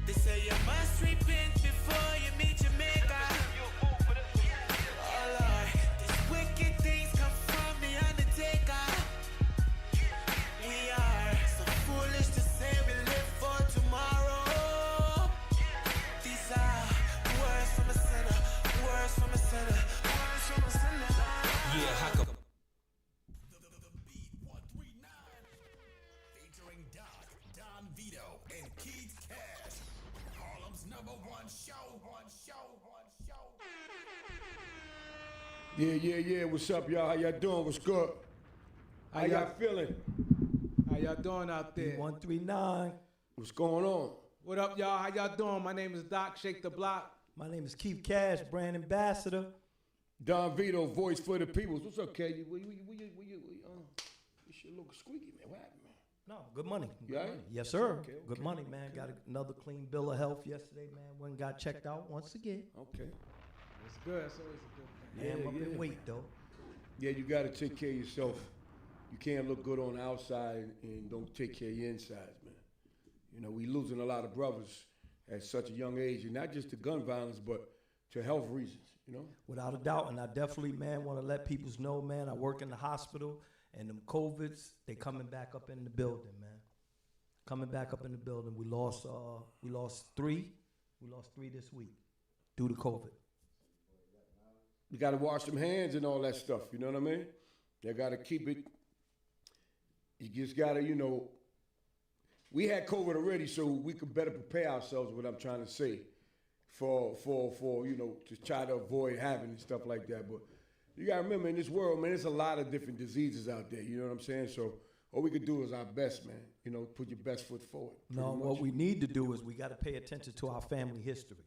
They say you must repent before you meet your maker. Oh Lord, these wicked things come from the undertaker. We are so foolish to say we live for tomorrow. These are words from a sinner, words from a sinner, words from a sinner. Yeah, how come? The Beat 139, featuring Doc, Don Vito, and Keith Cash. Harlem's #1 show. Yeah. What's up, y'all? How y'all doing? What's good? How y'all feeling? How y'all doing out there? 139. What's going on? What up, y'all? How y'all doing? My name is Doc, Shake the Block. My name is Keith Cash, brand ambassador. Don Vito, voice for the people. What's up, Katie? You should look squeaky, man. What happened, man? No, good money. Good Yeah? money. Yes, sir. Okay. Good money, man. Got another clean bill of health yesterday, man. Went and got checked out once again. Okay. It's good. It's always a good thing. Yeah, I'm up in weight, though. Yeah, you got to take care of yourself. You can't look good on the outside and don't take care of your insides, man. You know, we losing a lot of brothers at such a young age, and not just to gun violence, but to health reasons, you know? Without a doubt. And I definitely, man, want to let people know, man, I work in the hospital, and them COVIDs, they coming back up in the building, man. Coming back up in the building. We lost three. We lost 3 this week due to COVID. You got to wash them hands and all that stuff, you know what I mean? You got to keep it, you just got to, you know, we had COVID already, so we could better prepare ourselves, what I'm trying to say, for you know, to try to avoid having and stuff like that. But you got to remember, in this world, man, there's a lot of different diseases out there, you know what I'm saying? So all we could do is our best, man, you know, put your best foot forward. No, what we need to do is we got to pay attention to our family history.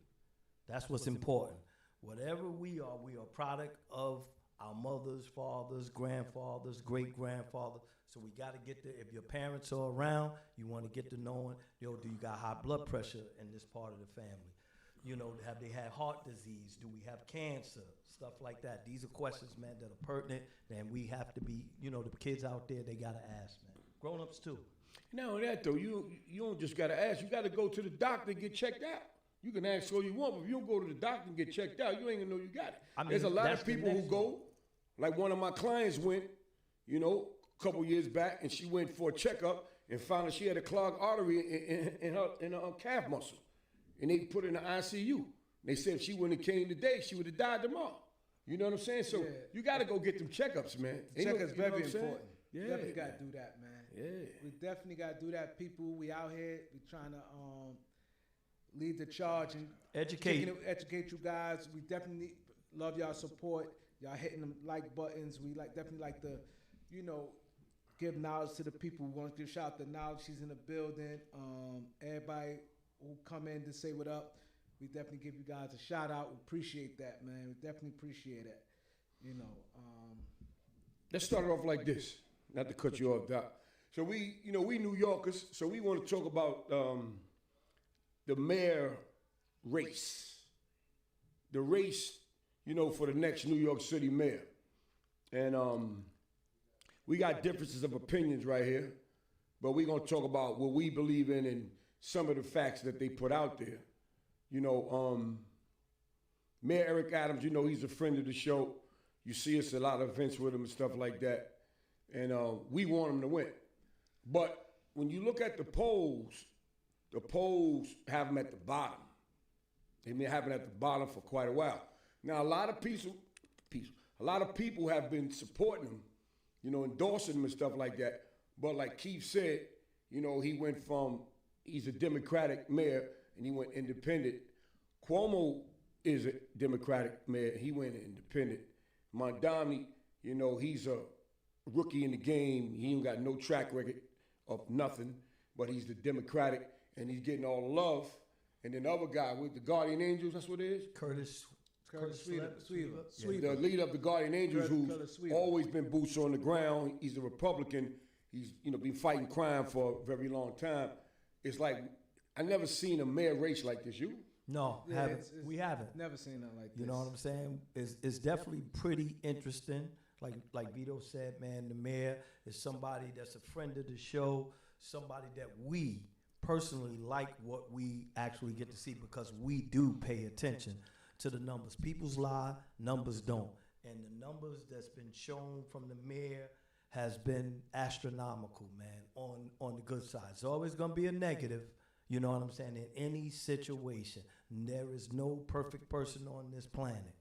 That's what's important. Whatever we are a product of our mothers, fathers, grandfathers, great-grandfathers. So we got to get there. If your parents are around, you want to get to knowing, yo, do you got high blood pressure in this part of the family? You know, have they had heart disease? Do we have cancer? Stuff like that. These are questions, man, that are pertinent, and we have to be, you know, the kids out there, they got to ask, man. Grown-ups, too. Not only that, though, you don't just got to ask. You got to go to the doctor and get checked out. You can ask all you want, but if you don't go to the doctor and get checked out, you ain't gonna know you got it. I mean, there's a lot of people who go, like one of my clients went, you know, a couple years back, and she went for a checkup and found out she had a clogged artery in her calf muscle. And they put her in the ICU. They said if she wouldn't have came today, she would have died tomorrow. You know what I'm saying? So you got to go get them checkups, man. Checkups very important. Yeah, Definitely got to do that, man. Yeah. We definitely got to do that. People, we out here, we trying to lead the charge and educate you guys. We definitely love y'all support. Y'all hitting them like buttons. We definitely like to, you know, give knowledge to the people. We want to give shout out to Knowledge. She's in the building. Everybody who come in to say what up. We definitely give you guys a shout out. We appreciate that, man. We definitely appreciate it. You know. Let's start it off like this. Not to cut you off, Doc. So we New Yorkers. So we want to talk about the mayor race. The race, you know, for the next New York City mayor. And we got differences of opinions right here, but we're going to talk about what we believe in and some of the facts that they put out there. You know, Mayor Eric Adams, you know, he's a friend of the show. You see us at a lot of events with him and stuff like that. And we want him to win. But when you look at the polls have him at the bottom. They've been having him at the bottom for quite a while. Now, a lot of people have been supporting him, you know, endorsing him and stuff like that. But like Keith said, you know, he's a Democratic mayor and he went independent. Cuomo is a Democratic mayor. He went independent. Mondani, you know, he's a rookie in the game. He ain't got no track record of nothing, but he's the Democratic and he's getting all the love. And then the other guy with the Guardian Angels, that's what it is? Curtis Sweeter. The leader of the Guardian Angels, who's always been boots on the ground. He's a Republican. He's, you know, been fighting crime for a very long time. It's like, I never seen a mayor race like this. You? No, we haven't. Never seen nothing like this. You know what I'm saying? It's definitely pretty interesting. Like Vito said, man, the mayor is somebody that's a friend of the show, somebody that we personally like what we actually get to see because we do pay attention to the numbers. People's lie, numbers don't. And the numbers that's been shown from the mayor has been astronomical, man, on the good side. It's always going to be a negative, you know what I'm saying, in any situation. There is no perfect person on this planet.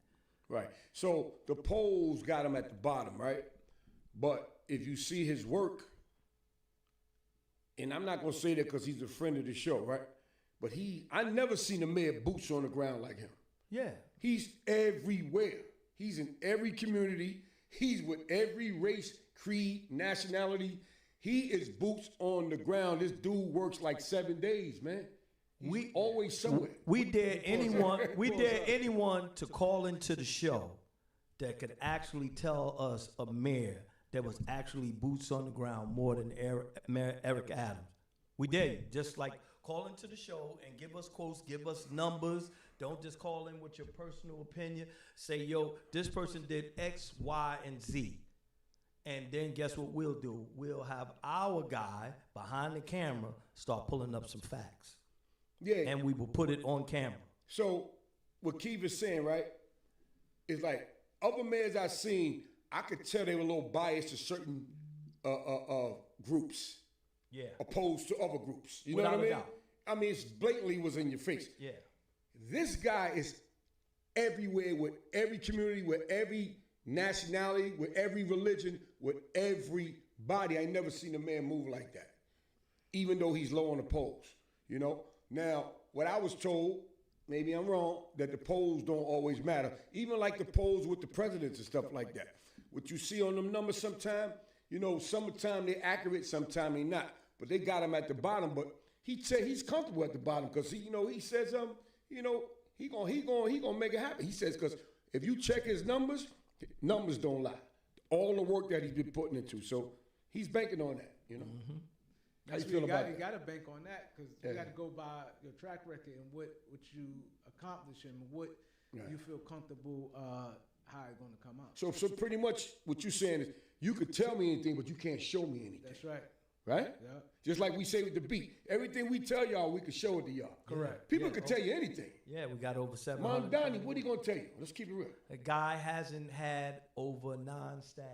Right. So the polls got him at the bottom, right? But if you see his work, and I'm not going to say that because he's a friend of the show, right? But I never seen a mayor boots on the ground like him. Yeah. He's everywhere. He's in every community. He's with every race, creed, nationality. He is boots on the ground. This dude works like 7 days, man. He's always somewhere. We dare anyone to call into the show that could actually tell us a mayor that was actually boots on the ground more than Eric Adams. We dare you. Just like call into the show and give us quotes, give us numbers. Don't just call in with your personal opinion. Say, yo, this person did X, Y, and Z. And then guess what we'll do? We'll have our guy behind the camera start pulling up some facts. Yeah. And we will put it on camera. So what Keith is saying, right, is like other mayors I've seen, I could tell they were a little biased to certain groups. Yeah. Opposed to other groups. You Without know what I mean? doubt. I mean, it's blatantly was in your face. Yeah. This guy is everywhere with every community, with every nationality, with every religion, with everybody. I ain't never seen a man move like that, even though he's low on the polls, you know? Now, what I was told, maybe I'm wrong, that the polls don't always matter, even like the polls with the presidents and stuff like that. What you see on them numbers sometime, you know, summertime they're accurate, sometime they're not, but they got him at the bottom, but he's comfortable at the bottom because he says, he gonna make it happen. He says, because if you check his numbers don't lie. All the work that he's been putting into. So he's banking on that, you know. Mm-hmm. How you feel about that? You got to bank on that because you got to go by your track record and what you accomplish and what you feel comfortable how it's going to come out. So pretty much what you're saying is you could tell me anything, but you can't show me anything. That's right. Right? Yeah. Just like we say with the beat. Everything we tell y'all, we can show it to y'all. Correct. People can tell you anything. Yeah, we got over 700. Mondani, what he gonna tell you? Let's keep it real. The guy hasn't had over 9 staff.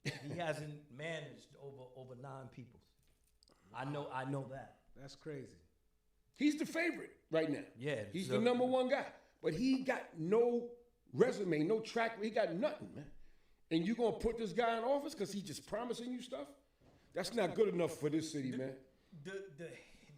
He hasn't managed over 9 people. I know that. That's crazy. He's the favorite right now. Yeah. He's the number one guy. But he got no resume, no track. He got nothing, man. And you gonna put this guy in office because he's just promising you stuff? That's not good enough for this city, man. The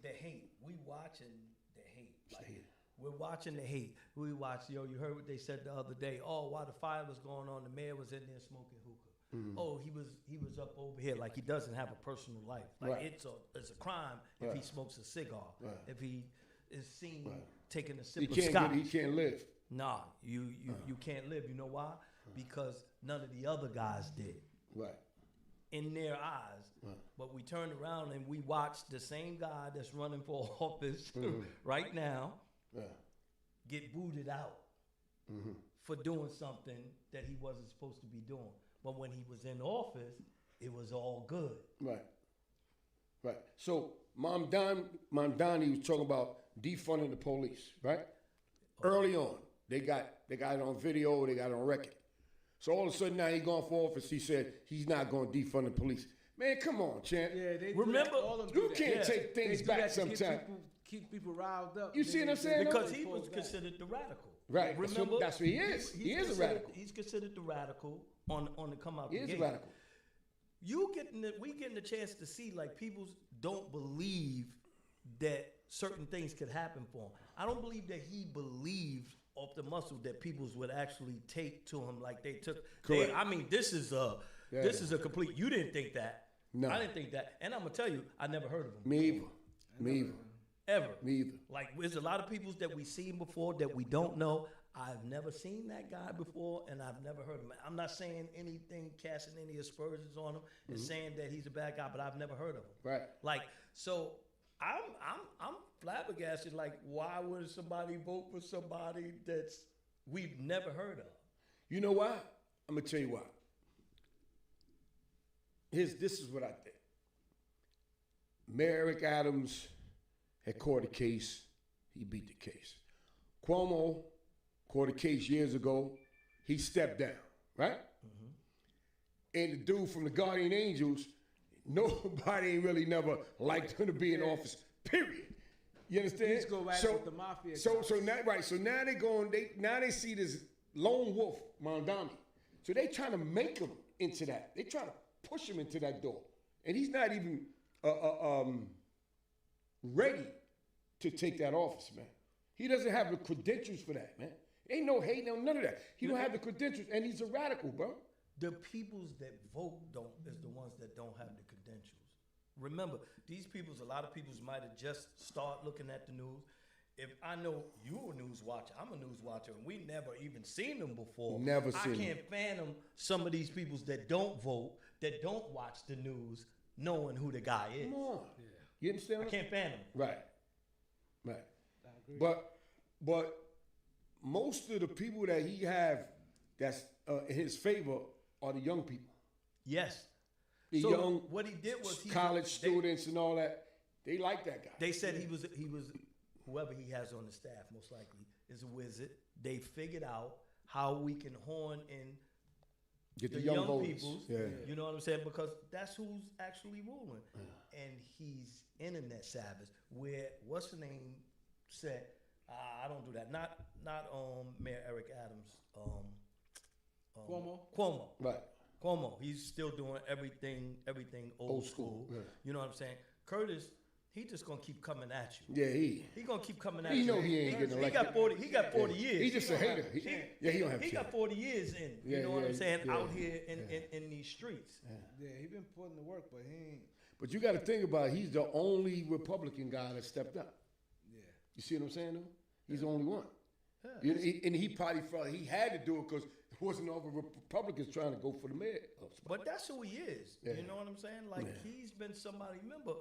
hate. We watching the hate. Like, we're watching the hate. We watch, you heard what they said the other day. Oh, while the fire was going on, the mayor was in there smoking hookah. Mm-hmm. Oh, he was up over here. Like, he doesn't have a personal life. Like, it's a crime if he smokes a cigar. Right. If he is seen taking a sip of scotch. He can't live. Nah, you can't live. You know why? Because none of the other guys did. Right. In their eyes. But we turned around and we watched the same guy that's running for office right now get booted out for doing something that he wasn't supposed to be doing. But when he was in office, it was all good. Right. So Mondani was talking about defunding the police, right? Early on, they got it on video, they got it on record. So all of a sudden now he's gone for office. He said he's not going to defund the police. Man, come on, champ. Yeah, they remember all of them you can't take things back sometimes. Keep people riled up. You see what I'm saying? Because he was considered the radical. Right. Remember, that's what he is. He is a radical. He's considered the radical on the come out. He is a radical. We getting the chance to see, like, people don't believe that certain things could happen for him. I don't believe that he believed off the muscle that peoples would actually take to him like they took. Correct. This is a complete. You didn't think that. No. I didn't think that. And I'm gonna tell you, I never heard of him. Me either. Ever. Me either. Like, there's a lot of peoples that we've seen before that we don't know. I've never seen that guy before, and I've never heard of him. I'm not saying anything, casting any aspersions on him, and saying that he's a bad guy, but I've never heard of him. Right. Like, so I'm flabbergasted. Like, why would somebody vote for somebody that's we've never heard of? You know why? I'm gonna tell you why. This is what I think. Mayor Eric Adams had caught the case. He beat the case. Cuomo caught a case years ago. He stepped down, right? And the dude from the Guardian Angels, nobody ain't really never liked him to be in office, period. You understand? He's go right with the mafia. So now they going. They see this lone wolf, Mondami. So they trying to make him into that. They trying to push him into that door, and he's not even ready to take that office, man. He doesn't have the credentials for that, man. Ain't no hate, no none of that. He don't have the credentials, and he's a radical, bro. The peoples that vote is the ones that don't have the credentials. Remember, these peoples, a lot of peoples might have just start looking at the news. If I know you're a news watcher, I'm a news watcher, and we never even seen them before. Never seen I can't fathom some of these peoples that don't vote, that don't watch the news, knowing who the guy is. Come on. Yeah. You understand? I can't fathom. Right. I agree. But most of the people that he have that's in his favor are the young people. Yes. The So young what he did was college students and all that. They like that guy. They said he was whoever he has on the staff most likely is a wizard. They figured out how we can horn in Get the young young voters. peoples. Yeah. You know what I'm saying? Because that's who's actually ruling. And he's internet savage. Where what's the name said, I don't do that. Not Mayor Eric Adams. Cuomo. Right. Cuomo. He's still doing everything old school. Yeah. You know what I'm saying? Curtis, he just gonna keep coming at you. Yeah, He gonna keep coming at He you. know he ain't getting He got 40. He got 40 years. He's just a hater. He don't have He chance. got 40 years in. Yeah, You know what I'm saying? yeah, Out here in these streets. Yeah, he been putting the work, but he ain't. But you got to think about it. He's the only Republican guy that stepped up. Yeah. You see what I'm saying, though? He's the only one. Yeah. And he probably felt he had to do it because there wasn't other Republicans trying to go for the mayor. But that's who he is. Yeah. You know what I'm saying? Like, Yeah. he's been somebody. Remember,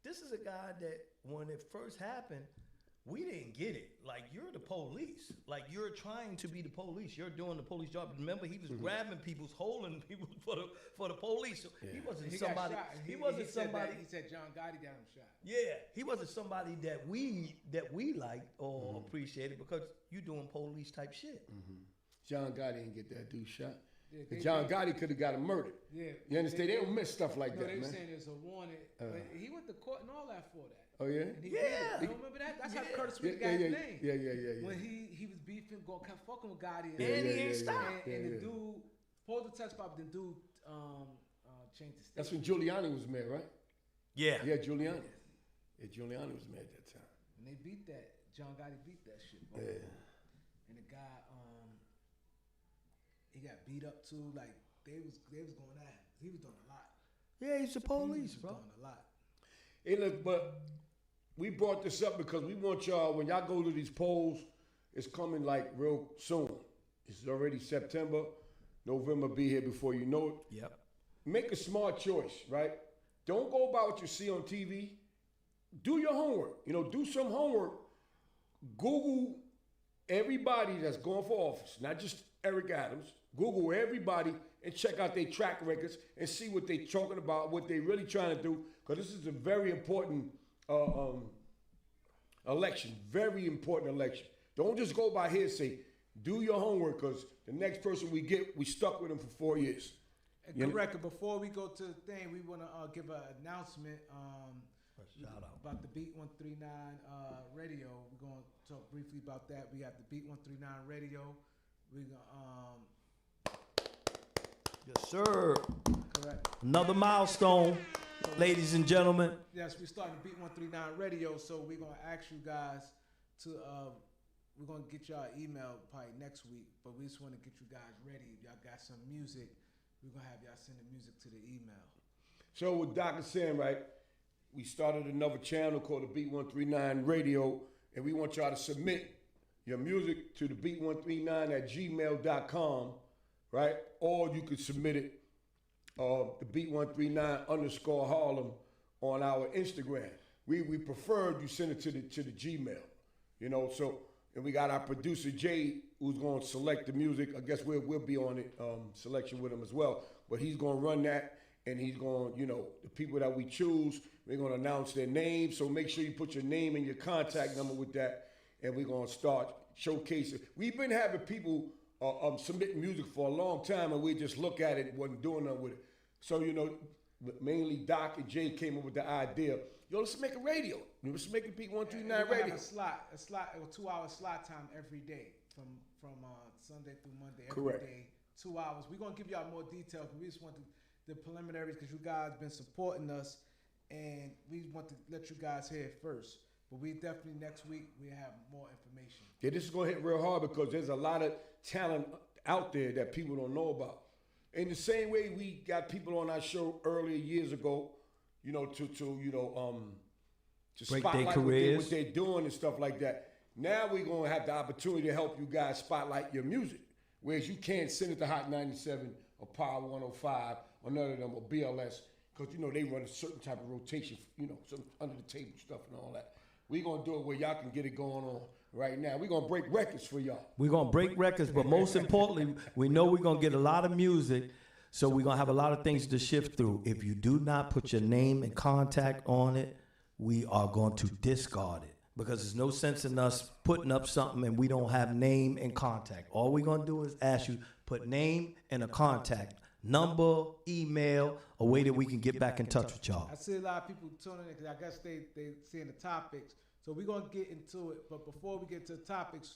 this is a guy that when it first happened, we didn't get it. Like, you're the police. Like, you're trying to be the police. You're doing the police job. Remember, he was grabbing people's, holding people for the police. So he wasn't He somebody. got shot. He wasn't said somebody. that- He said John Gotti got him shot. Yeah, he wasn't somebody that we liked or appreciated because you doing police type shit. John Gotti didn't get that dude shot. Yeah, And John Gotti could have got him murdered. Yeah. You understand? They don't miss stuff like No, that, they were man. saying there's a warning. But he went to court and all that for that. Oh, yeah? And he Yeah. did it. You don't remember that? That's how Curtis Yeah, Sweet got his yeah, name. yeah. When he was beefing, kept fucking with Gotti. And he ain't stopped. And the dude, pulled the test pop, the dude changed his That's state. when Giuliani was mayor, right? Yeah. Yeah, Giuliani. Yeah, Giuliani was mayor at that time. And they beat that. John Gotti beat that shit, bro. Yeah. And the guy, he got beat up too. Like they was going at him. He was doing a lot. Yeah, he's the He police, was bro. doing a lot. Hey, look, but we brought this up because we want y'all, when y'all go to these polls, it's coming like real soon. It's already September. November be here before you know it. Yep. Make a smart choice, right? Don't go by what you see on TV. Do your homework. You know, do some homework. Google everybody that's going for office, not just Eric Adams. Google everybody and check out their track records and see what they're talking about, what they're really trying to do. Because this is a very important election. Very important election. Don't just go by hearsay. Do your homework, because the next person we get, we stuck with them for 4 years. And correct. Before we go to the thing, we want to give an announcement Shout out. about the Beat 139 radio. We're going to talk briefly about that. We have the Beat 139 radio. We're going Yes, sir. correct. Another milestone, ladies and gentlemen. Yes, we started Beat 139 radio, so we're going to ask you guys to, we're going to get y'all email probably next week, but we just want to get you guys ready. If y'all got some music, we're going to have y'all send the music to the email. So what Doc is saying, right, we started another channel called the Beat 139 Radio, and we want y'all to submit your music to the beat139@gmail.com, right? Or you could submit it the beat139_Harlem on our Instagram. We preferred you send it to the Gmail, you know. So, and we got our producer Jay, who's going to select the music. I guess we'll be on it selection with him as well. But he's going to run that, and he's going, the people that we choose, we're going to announce their names. So make sure you put your name and your contact number with that, and we're going to start showcasing. We've been having people submitting music for a long time, and we just look at it and wasn't doing nothing with it. So, mainly Doc and Jay came up with the idea, let's make a radio. Let's make it Beat 139 radio. Have a 2-hour slot time every day from Sunday through Monday. Every Correct. day, 2 hours. We're going to give y'all more details, but we just want the preliminaries because you guys been supporting us, and we want to let you guys hear it first. But we definitely next week we have more information. Yeah, this is going to hit real hard because there's a lot of talent out there that people don't know about. In the same way we got people on our show earlier years ago, to Break spotlight their careers. what they're doing and stuff like that. Now we're going to have the opportunity to help you guys spotlight your music. Whereas you can't send it to Hot 97 or Power 105 or none of them or BLS because, they run a certain type of rotation, some under the table stuff and all that. We're going to do it where y'all can get it going on right now. We're going to break records for y'all. We're going to break records, but most importantly, we know we're going to get a lot of music, so we're going to have a lot of things to shift through. If you do not put your name and contact on it, we are going to discard it because there's no sense in us putting up something and we don't have name and contact. All we're going to do is ask you, put name and a contact, number, email, a way that we can get back in touch with y'all. I see a lot of people tuning in because I guess they seeing the topics. So we're going to get into it. But before we get to the topics,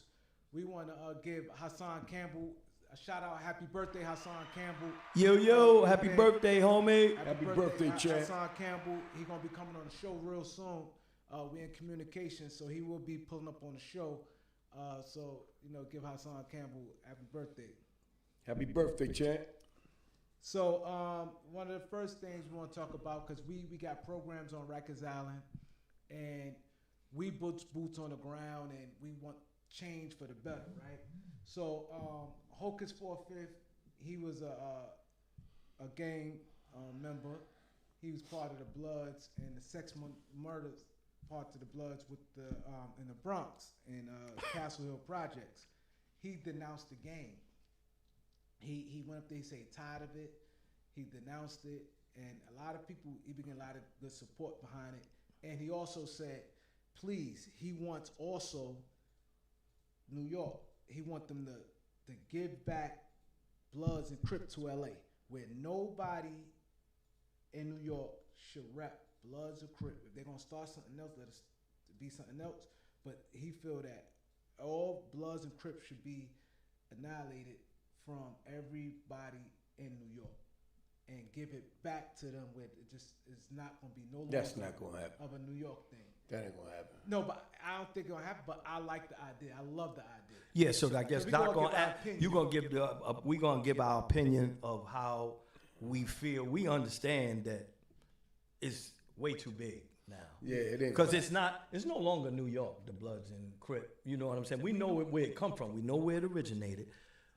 we want to give Hassan Campbell a shout out. Happy birthday, Hassan Campbell. Yo, happy birthday, homie. Happy birthday, Chad. Hassan Campbell, he's going to be coming on the show real soon. We're in communication, so he will be pulling up on the show. So, give Hassan Campbell happy birthday. Happy birthday, Chad. So one of the first things we want to talk about, because we got programs on Rikers Island, and we boots on the ground, and we want change for the better, right? So Hocus 45th, he was a gang member. He was part of the Bloods and the sex murders part of the Bloods with the in the Bronx in Castle Hill Projects. He denounced the gang. He went up there, he said tired of it. He denounced it, and a lot of people, he began a lot of good support behind it. And he also said, please, he wants also New York. He wants them to give back Bloods and Crips to LA, where nobody in New York should rap Bloods or Crips. If they're gonna start something else, let it be something else. But he feel that all Bloods and Crips should be annihilated from everybody in New York and give it back to them where it just is not going to be no longer That's not going to happen. of a New York thing. That ain't going to happen. No, but I don't think it's going to happen, but I like the idea. I love the idea. Yeah, so I guess we Doc gonna give our opinion. you gonna give we gonna give our opinion of how we feel. We understand that it's way too big now. Yeah, it ain't. Because it's no longer New York, the Bloods and Crip. You know what I'm saying? We know where it come from. We know where it originated,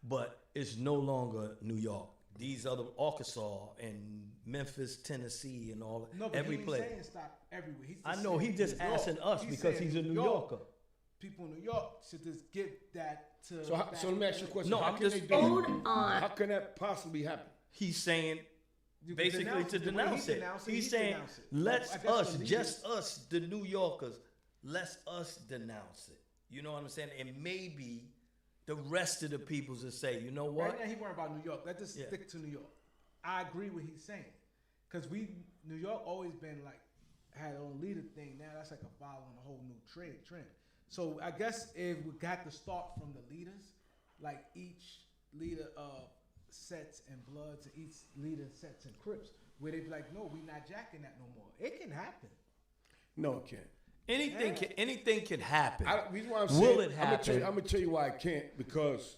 but it's no longer New York. These other Arkansas and Memphis, Tennessee, and all No, but every he ain't place. saying stop everywhere. He's I just know saying he just New York. asking us because saying he's a New Yorker. People in New York should just give that to. So let me ask you a question. No, How I'm can just- they do Hold it? on. How can that possibly happen? He's saying You can basically denounce to it. The way he denounce it. denounced it, He's he saying, denounced it. let's That's what us, he just did. us, the New Yorkers, let's us denounce it. You know what I'm saying? And maybe the rest of the peoples will say, you know what? Right now, he worried about New York. Let's just Yeah. stick to New York. I agree with what he's saying, because New York always been like had their own leader thing. Now that's like a following a whole new trend. So I guess if we got to start from the leaders, like each leader of sets and Bloods, and each leader sets and Crips, where they be like, no, we not jacking that no more. It can happen. No, it can't. Anything can happen. Reason why I'm Will saying, it happen? I'm gonna tell you why I can't, because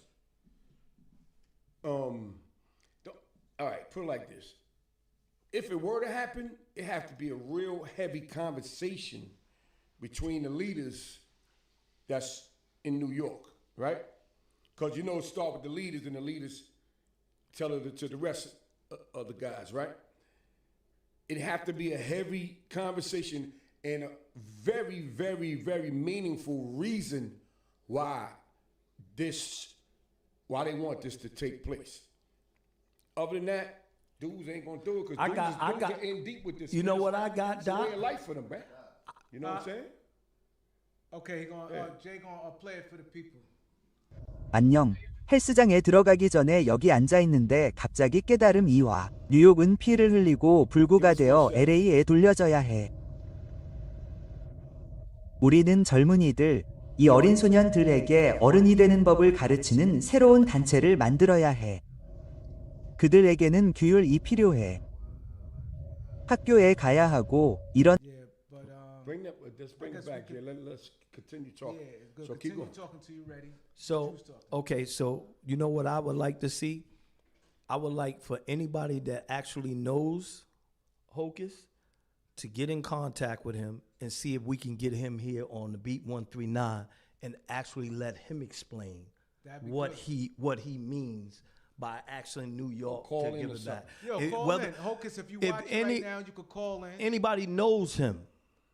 all right, put it like this. If it were to happen, it have to be a real heavy conversation between the leaders that's in New York, right? Because start with the leaders, and the leaders tell it to the rest of the guys, right? It have to be a heavy conversation and a very, very, very meaningful reason why they want this to take place. Other than that, dudes ain't gonna do it because I dudes, got- dudes are in deep with this. You know It's- what I got, It's a Doc? way of life for them, man. You know what I'm saying? Okay, Yeah. Jay gonna play it for the people. 안녕. 헬스장에 들어가기 전에 여기 앉아 있는데 갑자기 깨달음 이화. 뉴욕은 피를 흘리고 불구가 되어 LA에 돌려져야 해. 우리는 젊은이들, 이 어린 소년들에게 어른이 되는 법을 가르치는 새로운 단체를 만들어야 해. 그들에게는 규율이 필요해. 학교에 가야 하고 이런 Yeah, but Let's bring it back here. Let's continue talking. yeah, good. So keep Continue going. talking till you ready. So, okay, so you know what I would like to see? I would like for anybody that actually knows Hocus to get in contact with him and see if we can get him here on the Beat 139 and actually let him explain That'd be what good. he means by actually New York call to in give or it that. Yo, call in. Hocus, if you watching right now, you could call in. Anybody knows him,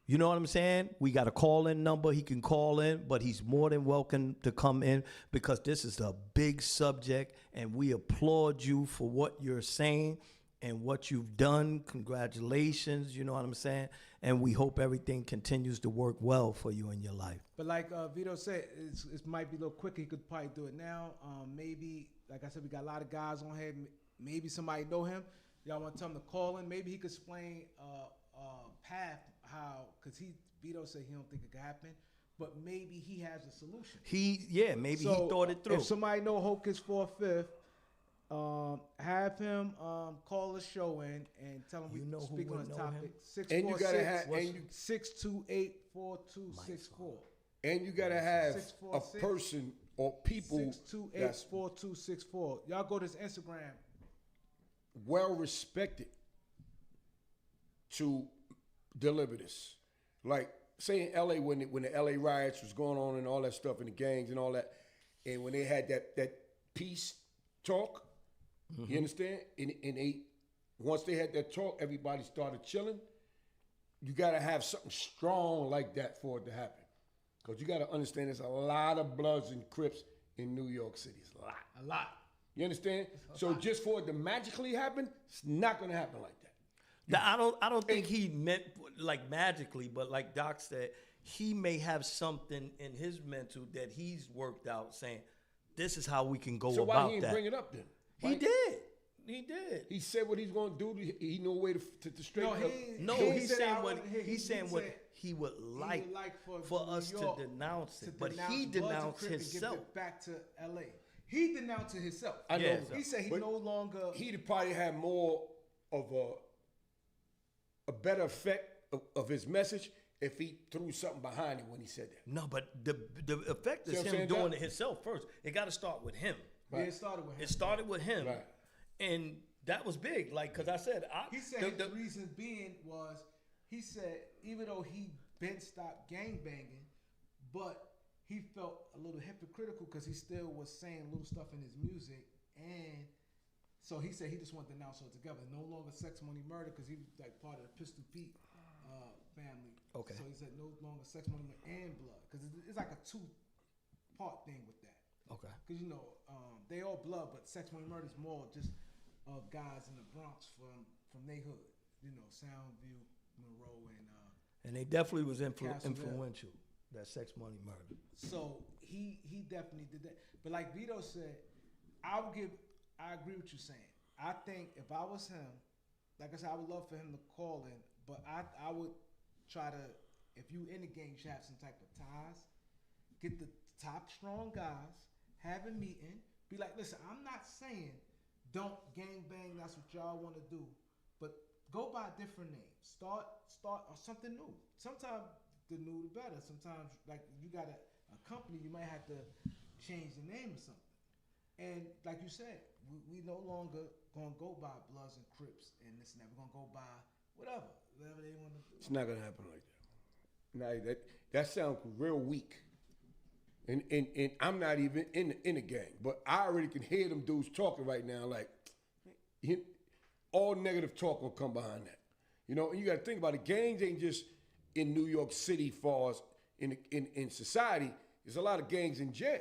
you know what I'm saying? We got a call-in number. He can call in, but he's more than welcome to come in because this is a big subject, and we applaud you for what you're saying and what you've done. Congratulations, you know what I'm saying? And we hope everything continues to work well for you in your life. But like Vito said, it might be a little quicker. He could probably do it now. Maybe, like I said, we got a lot of guys on here. Maybe somebody know him. Y'all want to tell him to call in. Maybe he could explain path how, because Vito said he don't think it could happen, but maybe he has a solution. Maybe he thought it through. If somebody know Hocus 45th, have him call the show in and tell him we You know who speak on would this know topic. him? And you gotta have, and you 628-4264. and you gotta have a 646. person or people that's 628-4264. Y'all go to his Instagram. well respected to deliver this. Like, say in LA when the LA riots was going on and all that stuff and the gangs and all that, and when they had that peace talk, you understand? And they once they had that talk, everybody started chilling. You gotta have something strong like that for it to happen. Because you gotta understand there's a lot of Bloods and Crips in New York City. It's a lot. You understand? So just for it to magically happen, it's not gonna happen like that. Now, I don't think he meant like magically, but like Doc said, he may have something in his mental that he's worked out saying, this is how we can go So about why he didn't that. bring it up then? He Why- did. He did. He said what he's gonna do. He knew a way to straighten up. No, He he's said saying I what wasn't here. he's He saying what said he would like, for for us New to York denounce it, to but denounce he Bloods and denounced Crips and himself. give it back to LA. He denounced it himself. I know. Yeah, He said he but no longer. He'd probably have more of a better effect of his message if he threw something behind it when he said that. No, but the effect See is what I'm him saying, doing Doc? it himself first. It got to start with him. Yeah, it started with him. It started with him, Right. and that was big. Like, cause I said, He said his reason being was, he said even though he been stopped gang banging, but he felt a little hypocritical because he still was saying little stuff in his music, and so he said he just wanted to announce it together. No longer Sex Money Murder because he was like part of the Pistol Pete family. Okay. So he said no longer Sex Money Murder and Blood because it's like a 2-part thing with that. okay. Because you know they all blood, but Sex Money Murder is more just of guys in the Bronx from their hood. You know, Soundview, Monroe, And they definitely was Castle influential. That Sex Money Murder. so he definitely did that. But like Vito said, I agree with you saying. I think if I was him, like I said, I would love for him to call in, but I would try to, if you in the game, you should have some type of ties. Get the top strong guys, have a meeting, be like, listen, I'm not saying don't gang bang, that's what y'all want to do, but go by different names. Start or something new. Sometimes the new the better. Sometimes like you got a company, you might have to change the name or something. And like you said, we no longer gonna go by Bloods and Crips and this and that. We're gonna go by whatever they want to do. It's not gonna happen like that. Nah, that sounds real weak. And I'm not even in the gang, but I already can hear them dudes talking right now. Like, all negative talk will come behind that. You know, and you got to think about it. Gangs ain't just in New York City, far as in society. There's a lot of gangs in jail.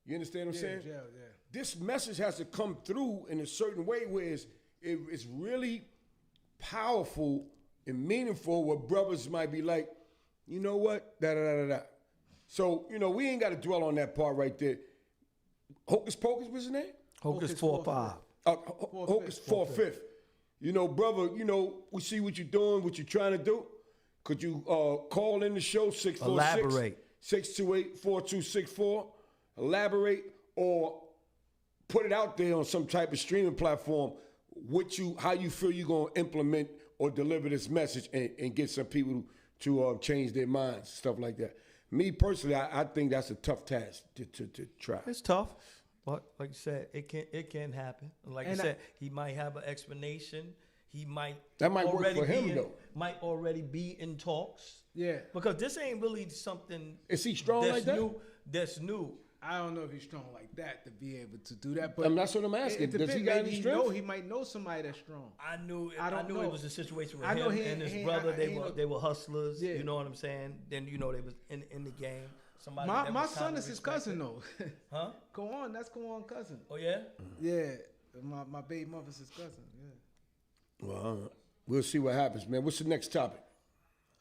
You understand what I'm saying? Jail, yeah. This message has to come through in a certain way, where it's really powerful and meaningful where brothers might be like, you know what, da-da-da-da-da. So, we ain't got to dwell on that part right there. Hocus Pocus was his name? Hocus 45. Hocus 45th. Brother, we see what you're doing, what you're trying to do. Could you call in the show, 646-628-4264. Elaborate, or put it out there on some type of streaming platform, how you feel you're going to implement or deliver this message and get some people to change their minds, stuff like that. Me personally, I think that's a tough task to try. It's tough, but like you said, it can happen. Like you said, he might have an explanation. That might work for him though. Might already be in talks. Yeah, because this ain't really something. Is he strong like that? That's new. I don't know if he's strong like that to be able to do that. But that's what I'm asking. Does he got any strength? He might know somebody that's strong. I knew it was a situation with him and his brother. They were hustlers. Yeah. You know what I'm saying? Then they was in the game. Somebody. My son is his cousin though. Huh? Go on, that's cousin. Oh yeah. Yeah, my baby mother's his cousin. Yeah. Well, we'll see what happens, man. What's the next topic?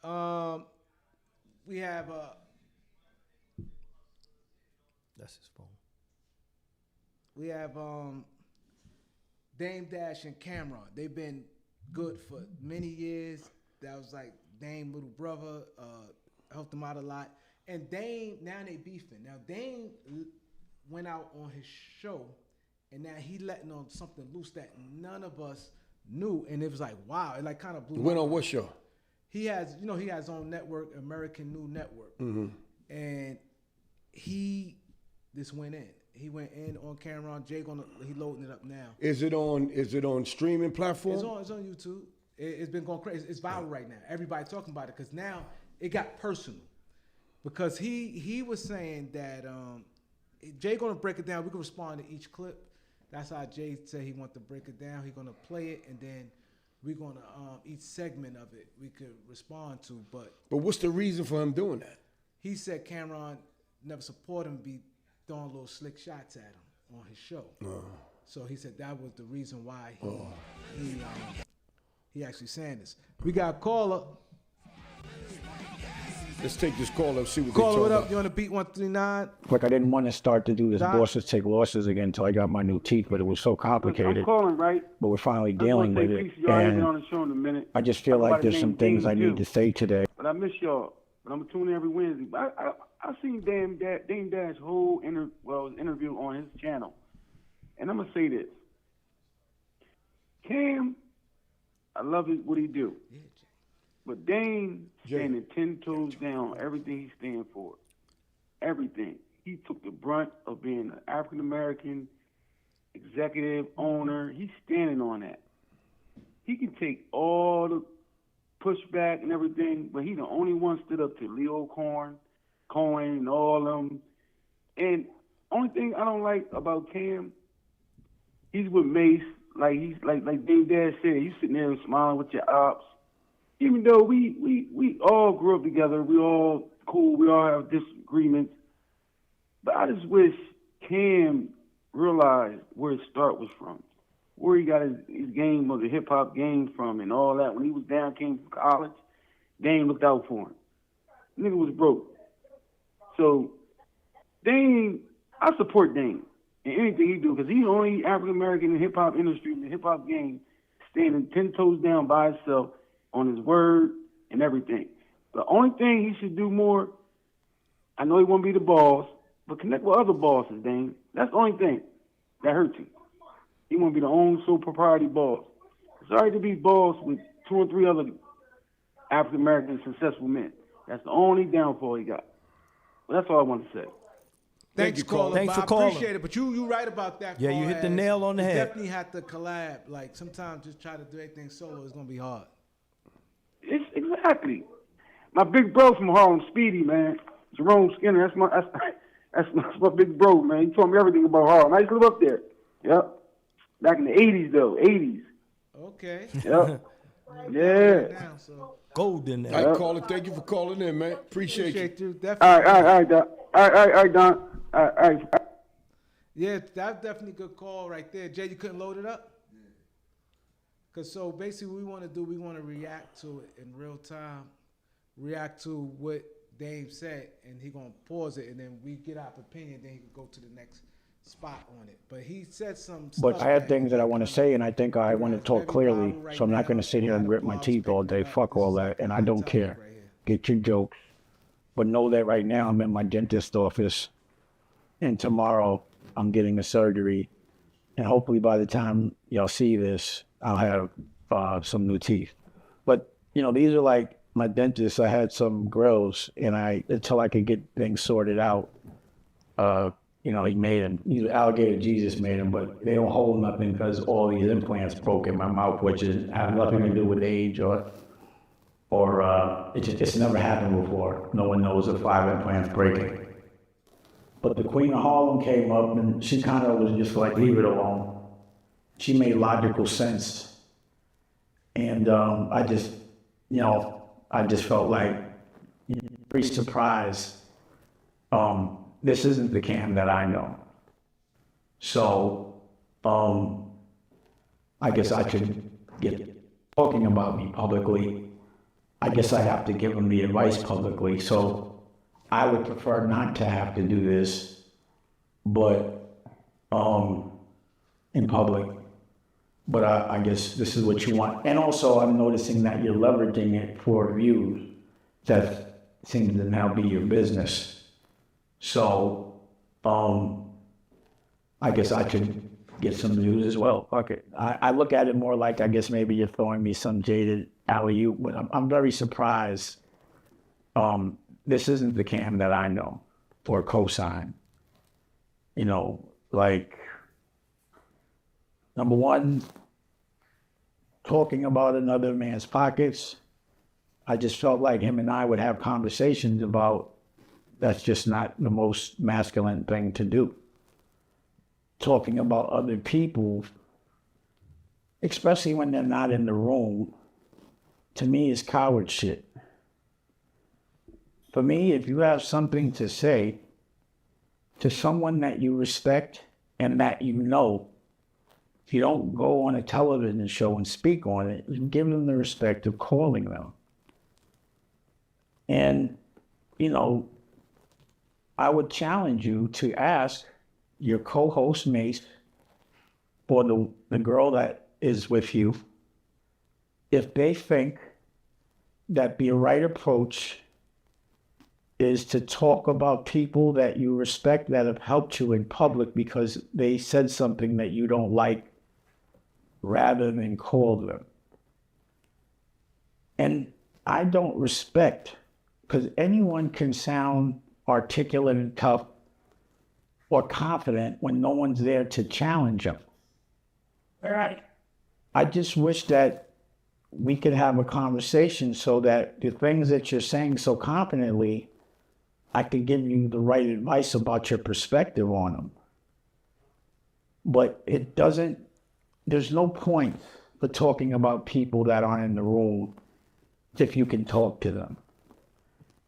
We have That's his phone. We have Dame Dash and Camron. They've been good for many years. That was like Dame little brother, helped him out a lot. And Dame, now they beefing. Now Dame went out on his show, and now he letting on something loose that none of us knew. And it was like, wow, it like kind of blew. Went on what show? He has his own network, American New Network. Mm-hmm. And he went in. He went in on Camron. Jay he loading it up now. Is it on streaming platform? It's on YouTube. It's been going crazy. It's viral right now. Everybody talking about it because now it got personal. Because he was saying that Jay gonna break it down. We can respond to each clip. That's how Jay said he want to break it down. He gonna play it, and then we're gonna each segment of it we could respond to. But what's the reason for him doing that? He said Camron never support him, be throwing little slick shots at him on his show. So he said that was the reason why he actually saying this. We got a caller. Let's take this call up, see what Caller, what they up? talking You on the beat 139? Like I didn't want to start to do this Doc? bosses take losses again until I got my new teeth, but it was so complicated. I'm calling, right? But we're finally I'm dealing gonna with say it, peace to y'all. I haven't been and on the show in a minute. I just feel like there's some things I need to say today. But I miss y'all. But I'm tuning in every Wednesday. But I seen Dame Dash's whole interview on his channel, and I'm gonna say this: Cam, I love it what he do, but Dame standing 10 toes down on everything he stand for. Everything. He took the brunt of being an African American executive owner. He's standing on that. He can take all the pushback and everything, but he the only one stood up to Leo Cohen, and all them. And only thing I don't like about Cam, he's with Mace, like he's like Dame Dash said, he's sitting there smiling with your ops. Even though we all grew up together, we all cool, we all have disagreements. But I just wish Cam realized where his start was from, where he got his game of the hip hop game from and all that. When he was down, came from college, Dame looked out for him. Nigga was broke. So Dame, I support Dame in anything he do because he's the only African American in the hip hop industry, in the hip hop game, standing 10 toes down by himself on his word and everything. The only thing he should do more, I know he won't be the boss, but connect with other bosses, Dame. That's the only thing that hurts him. He won't be the own sole propriety boss. It's all right to be boss with 2 or 3 other African American successful men. That's the only downfall he got. But that's all I want to say. Thanks, caller. Thanks for I calling. appreciate it, but you right about that. Yeah, you hit the nail on the we head. Definitely have to collab. Like sometimes just try to do everything solo is gonna be hard. It's exactly. My big bro from Harlem, Speedy, man. Jerome Skinner, that's my big bro, man. He told me everything about Harlem. I used to live up there. Yep. Back in the 80s, though. 80s. Okay. Yep. Yeah. Now, so. Golden. All right, caller, thank you for calling in, man. Appreciate you. Definitely. All right, Don. All right, Don. All right. Yeah, that's definitely a good call right there. Jay, you couldn't load it up? Cause so basically we want to react to it in real time, react to what Dame said, and he gonna pause it, and then we get our opinion, then he can go to the next spot on it. But he said some stuff. But I have things that I want to say, and I think I want to talk clearly, so I'm not going to sit here and grit my teeth all day. Fuck all that, and I don't care. Get your jokes. But know that right now I'm in my dentist office, and tomorrow I'm getting a surgery, and hopefully by the time y'all see this, I'll have some new teeth. But, you know, these are like my dentist. I had some grills, and until I could get things sorted out, you know, he made them. Alligator Jesus made them, but they don't hold nothing because all these implants broke in my mouth, which have nothing to do with age or it's never happened before. No one knows of 5 implants breaking. But the Queen of Harlem came up, and she kind of was just like, leave it alone. She made logical sense. And I just felt like pretty surprised. This isn't the Cam that I know. So, I guess I should get talking about me publicly. I guess I have to give him the advice publicly. So I would prefer not to have to do this, but in public. But I guess this is what you want. And also I'm noticing that you're leveraging it for views. That seems to now be your business. So, I guess I could get some views as well. Fuck it. I look at it more like, I guess maybe you're throwing me some jaded alley-oop, but I'm very surprised. This isn't the Cam that I know or cosign. You know, like, number one, talking about another man's pockets, I just felt like him and I would have conversations about that's just not the most masculine thing to do. Talking about other people, especially when they're not in the room, to me is coward shit. For me, if you have something to say to someone that you respect and that you know, if you don't go on a television show and speak on it, you give them the respect of calling them. And, you know, I would challenge you to ask your co-host mates or the girl that is with you if they think that the right approach is to talk about people that you respect that have helped you in public because they said something that you don't like rather than call them. And I don't respect, because anyone can sound articulate and tough or confident when no one's there to challenge them. All right. I just wish that we could have a conversation so that the things that you're saying so confidently, I could give you the right advice about your perspective on them. But there's no point for talking about people that aren't in the room if you can talk to them.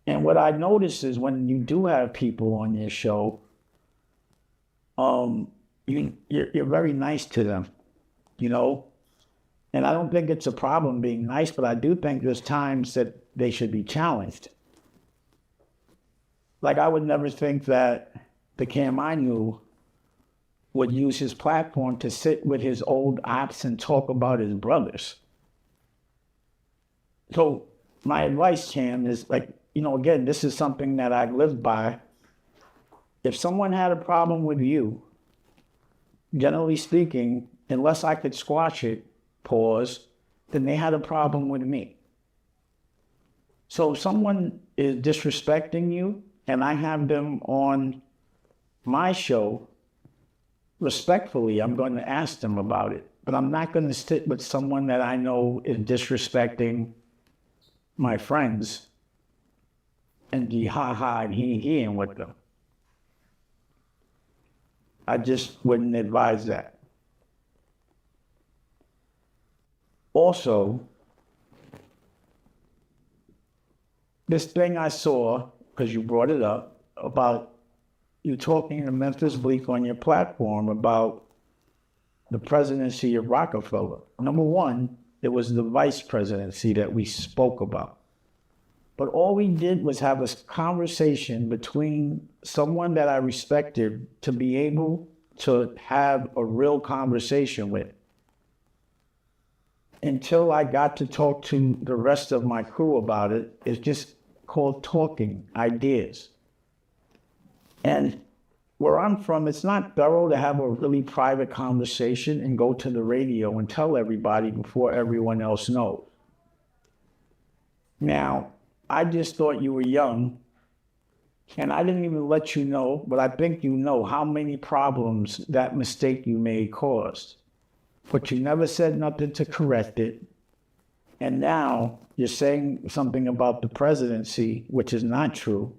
And what I notice is when you do have people on your show, you're very nice to them, you know? And I don't think it's a problem being nice, but I do think there's times that they should be challenged. Like, I would never think that the Cam I knew would use his platform to sit with his old ops and talk about his brothers. So my advice, Cam, is like, you know, again, this is something that I've lived by. If someone had a problem with you, generally speaking, unless I could squash it, pause, then they had a problem with me. So if someone is disrespecting you and I have them on my show, respectfully, I'm going to ask them about it. But I'm not going to sit with someone that I know is disrespecting my friends and be ha-ha and he-heing with them. I just wouldn't advise that. Also, this thing I saw, because you brought it up, about you talking to Memphis Bleak on your platform about the presidency of Rockefeller. Number one, It was the vice presidency that we spoke about. But all we did was have a conversation between someone that I respected to be able to have a real conversation with. Until I got to talk to the rest of my crew about it, it's just called talking ideas. And where I'm from, it's not thorough to have a really private conversation and go to the radio and tell everybody before everyone else knows. Now, I just thought you were young, and I didn't even let you know, but I think you know how many problems that mistake you made caused. But you never said nothing to correct it. And now you're saying something about the presidency, which is not true.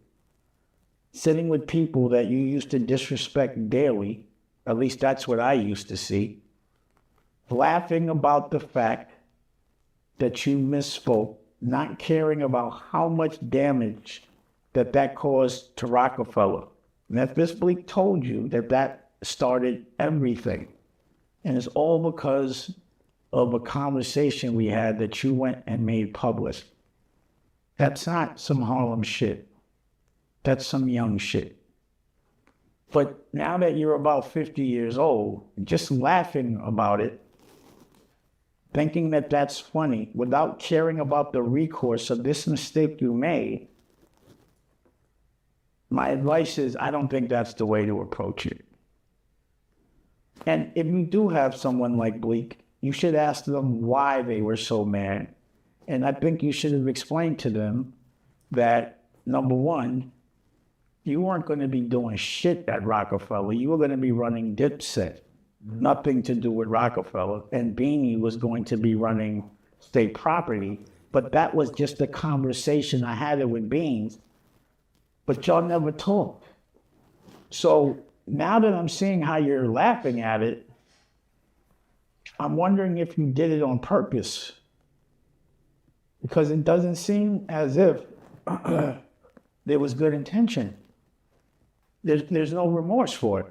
Sitting with people that you used to disrespect daily, at least that's what I used to see, laughing about the fact that you misspoke, not caring about how much damage that caused to Rockefeller. And if Miss Bleak told you that started everything, and it's all because of a conversation we had that you went and made public. That's not some Harlem shit. That's some young shit. But now that you're about 50 years old, just laughing about it, thinking that that's funny, without caring about the recourse of this mistake you made, my advice is I don't think that's the way to approach it. And if you do have someone like Bleak, you should ask them why they were so mad. And I think you should have explained to them that, number one, you weren't going to be doing shit at Rockefeller. You were going to be running Dipset. Nothing to do with Rockefeller. And Beanie was going to be running state property. But that was just a conversation I had it with Beans. But y'all never talked. So now that I'm seeing how you're laughing at it, I'm wondering if you did it on purpose. Because it doesn't seem as if there was good intention. There's no remorse for it.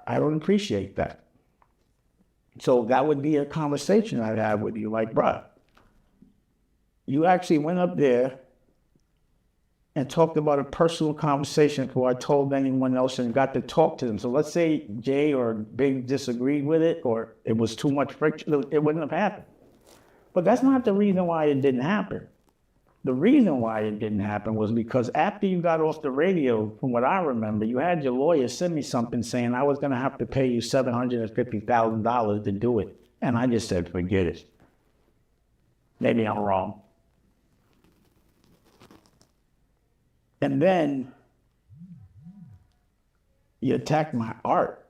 I don't appreciate that. So that would be a conversation I'd have with you, like, bruh, you actually went up there and talked about a personal conversation before I told anyone else and got to talk to them. So let's say Jay or Big disagreed with it or it was too much friction, it wouldn't have happened. But that's not the reason why it didn't happen. The reason why it didn't happen was because after you got off the radio, from what I remember, you had your lawyer send me something saying I was going to have to pay you $750,000 to do it. And I just said, forget it. Maybe I'm wrong. And then you attacked my art.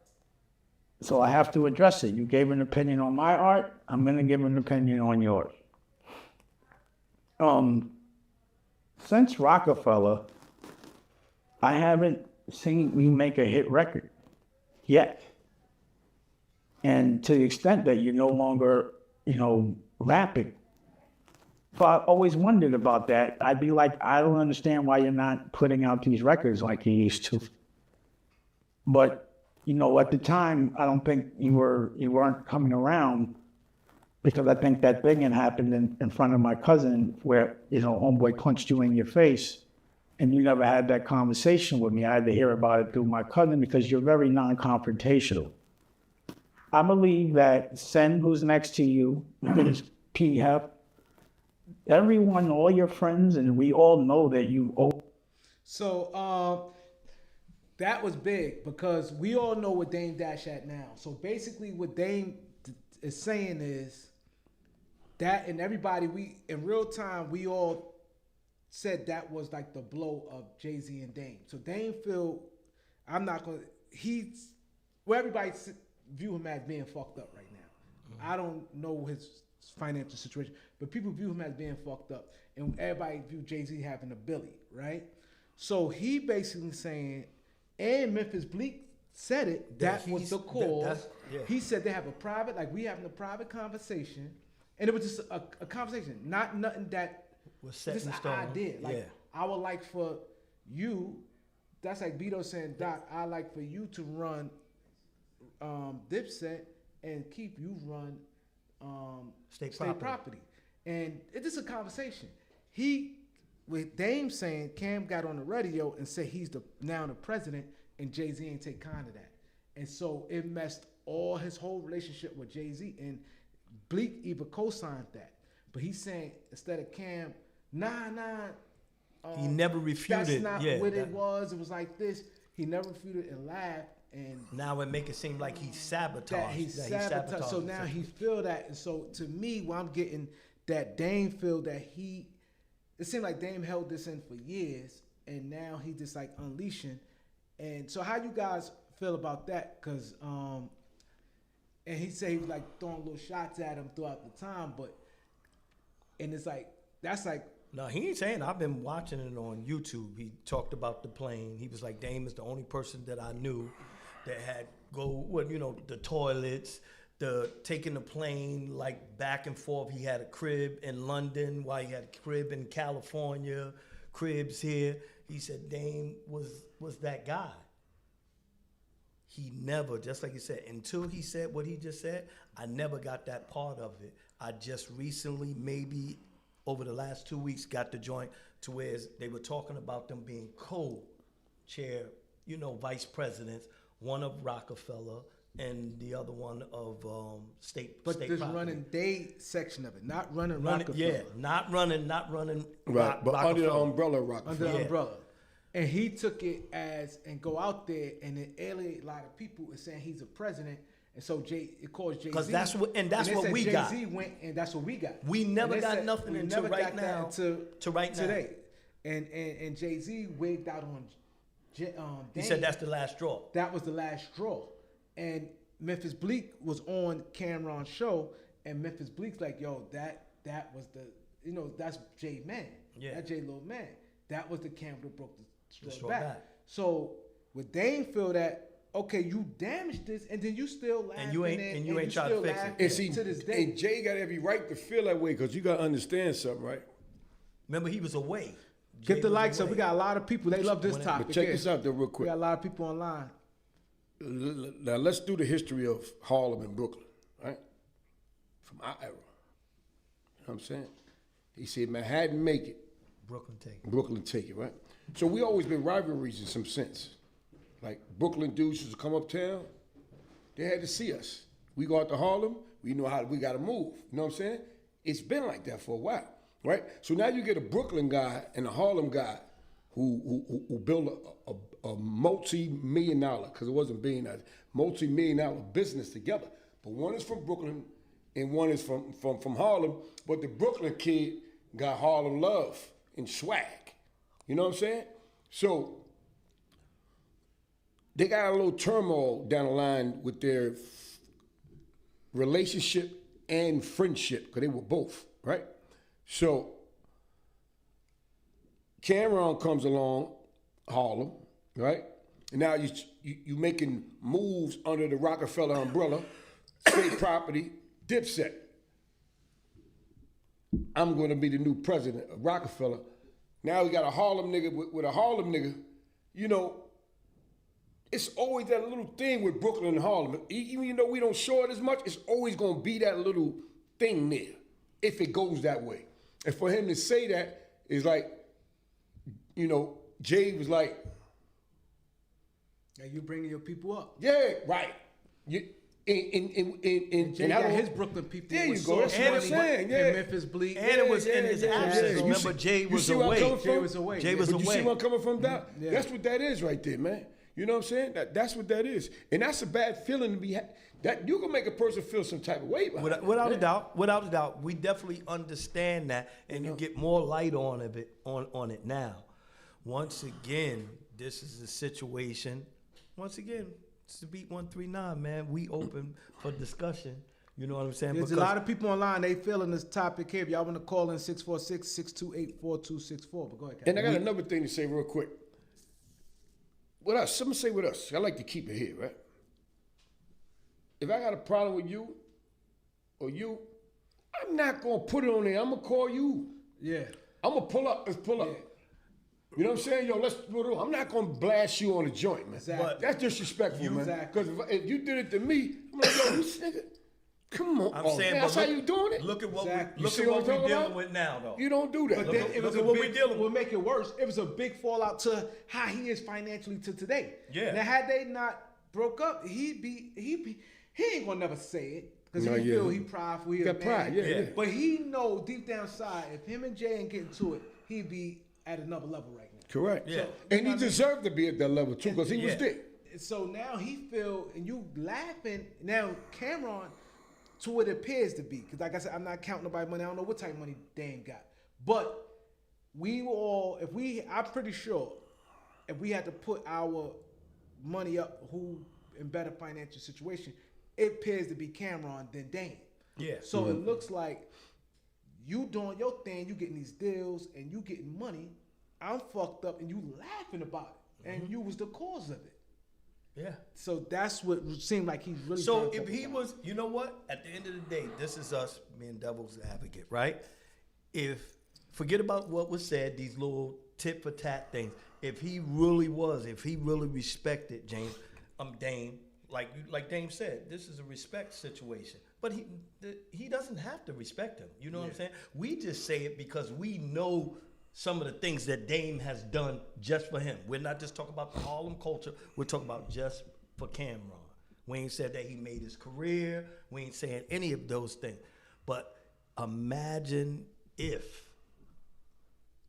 So I have to address it. You gave an opinion on my art, I'm going to give an opinion on yours. Since Rockefeller, I haven't seen you make a hit record yet. And to the extent that you're no longer, rapping. So I always wondered about that. I'd be like, I don't understand why you're not putting out these records like you used to. But, at the time, I don't think you weren't coming around because I think that thing had happened in front of my cousin where, homeboy punched you in your face and you never had that conversation with me. I had to hear about it through my cousin because you're very non-confrontational. I believe that Sen, who's next to you, P-Hep, everyone, all your friends, and we all know that you owe. So that was big because we all know what Dame Dash at now. So basically what Dame is saying is that, and everybody, in real time, we all said that was like the blow of Jay-Z and Dame. So Dame feel, everybody view him as being fucked up right now. I don't know his financial situation, but people view him as being fucked up, and everybody view Jay-Z having a Billy, right? So he basically saying, and Memphis Bleak said it, that was the cause. He said they have a private, like we having a private conversation, and it was just a conversation, not nothing that was set just in an stone. idea. Like I would like for you, that's like Vito saying, Doc, I like for you to run Dipset, and Keith, you've run State property. And it is a conversation. With Dame saying Cam got on the radio and said he's now the president, and Jay-Z ain't take kind of that. And so it messed all his whole relationship with Jay-Z. And Bleak even co-signed that. But he's saying instead of Cam, nah. He never refuted. That's not what it was. It was like this. He never refuted and laughed. And now it make it seem like he sabotaged. That he sabotaged. So now he feel that. And so to me, when I'm getting that Dame feel that it seemed like Dame held this in for years, and now he just like unleashing. And so how you guys feel about that? Because and he said he was like throwing little shots at him throughout the time, and it's like that's like. No, he ain't saying. I've been watching it on YouTube. He talked about the plane. He was like, Dame is the only person that I knew that had the toilets, taking the plane like back and forth. He had a crib in London while he had a crib in California, cribs here. He said Dame was that guy. He never, just like you said, until he said what he just said, I never got that part of it. I just recently, maybe over the last 2 weeks, got the joint to where they were talking about them being co-chair, vice presidents, one of Rockefeller and the other one of state. But state this property. running day section of it, not running Rockefeller. Yeah, not running. Right, but under the umbrella of Rockefeller. Under the umbrella. And he took it as, and go out there and then alienate a lot of people and saying he's a president. And so it caused Jay-Z. Because that's what we got. Jay-Z went, and that's what we got. We never got nothing until right now. To right now. Today. And Jay-Z wigged out on Dame. He said that's the last straw. That was the last straw. And Memphis Bleak was on Camron's show, and Memphis Bleak's like, yo, that was the, that's Jay Man. Yeah. That Jay Little Man. That was the Cam that broke the straw back. So with Dame feel that, okay, you damaged this, and then you still laughing, and you ain't trying to fix it. And see, to this day, and Jay got every right to feel that way, because you got to understand something, right? Remember, he was away. Get the likes up. We got a lot of people. They love this topic. But check this out, though, real quick. We got a lot of people online. Now, let's do the history of Harlem and Brooklyn, right? From our era. You know what I'm saying? He said, Manhattan make it. Brooklyn take it, right? So we always been rivalries in some sense. Like Brooklyn dudes used to come uptown, they had to see us. We go out to Harlem, we know how we got to move. You know what I'm saying? It's been like that for a while, right? So now you get a Brooklyn guy and a Harlem guy who built a multi-million dollar, because it wasn't billion, multi-million dollar business together. But one is from Brooklyn and one is from Harlem. But the Brooklyn kid got Harlem love and swag. You know what I'm saying? So they got a little turmoil down the line with their relationship and friendship, because they were both, right? So Camron comes along, Harlem, right? And now you making moves under the Rockefeller umbrella, state property, Dipset. I'm going to be the new president of Rockefeller. Now we got a Harlem nigga with a Harlem nigga. It's always that little thing with Brooklyn and Harlem. Even though we don't show it as much, it's always going to be that little thing there, if it goes that way. And for him to say that is like, Jay was like, "Now you bringing your people up." Yeah, right. And Jay got his Brooklyn people. There you go. That's what I'm saying. Yeah. And Memphis Bleak. And it was in his absence. Remember, Jay was away. Jay was away. Jay was away. You see where I'm coming from, Doc? Yeah. That's what that is right there, man. You know what I'm saying? That's what that is. And that's a bad feeling to be that you can make a person feel some type of way about it. Without a doubt. We definitely understand that, and you get more light on it now. Once again, this is a situation. Once again, it's the Beat 139, man. We open for discussion. You know what I'm saying? There's a lot of people online. They feeling this topic here. If y'all want to call in 646-628-4264. But go ahead, Captain. And I got another thing to say real quick. With us, someone say with us. I like to keep it here, right? If I got a problem with you or you, I'm not going to put it on there. I'm going to call you. Yeah. I'm going to pull up. Let's pull up. Yeah. You know what I'm saying? Yo, I'm not gonna blast you on a joint, man. Exactly. That's disrespectful, man. Exactly. Because if you did it to me, I'm like, yo, this nigga, come on. I'm saying, man, that's but how you doing it? Look at what Exactly. look You see at what what I'm we're talking dealing about? with now, though. You don't do that. But then Look it was at a what big, we dealing with. What make it worse, it was a big fallout to how he is financially to today. Yeah. Now, had they not broke up, he ain't gonna never say it. Because No, he yeah. feel he prideful. He got a pride, man. yeah. But he know deep down inside, if him and Jay ain't getting to it, he'd be at another level right now. Correct. Yeah. And he deserved to be at that level too, because he was Yeah. there. So now he feel, and you laughing, now Camron, to what it appears to be, because like I said, I'm not counting nobody's money. I don't know what type of money Dame got. But we were all, I'm pretty sure, if we had to put our money up, who in better financial situation, it appears to be Camron than Dame. Yeah. So it looks like you doing your thing, you getting these deals, and you getting money. I'm fucked up, and you laughing about it, and you was the cause of it. Yeah. So that's what seemed like he's really. So turned if up he about. was, you know what? At the end of the day, this is us being devil's advocate, right? Forget about what was said, these little tit for tat things. If he really respected Dame, like Dame said, this is a respect situation. But he doesn't have to respect him. You know what I'm saying? We just say it because we know some of the things that Dame has done just for him. We're not just talking about the Harlem culture. We're talking about just for Camron. We ain't said that he made his career. We ain't saying any of those things. But imagine if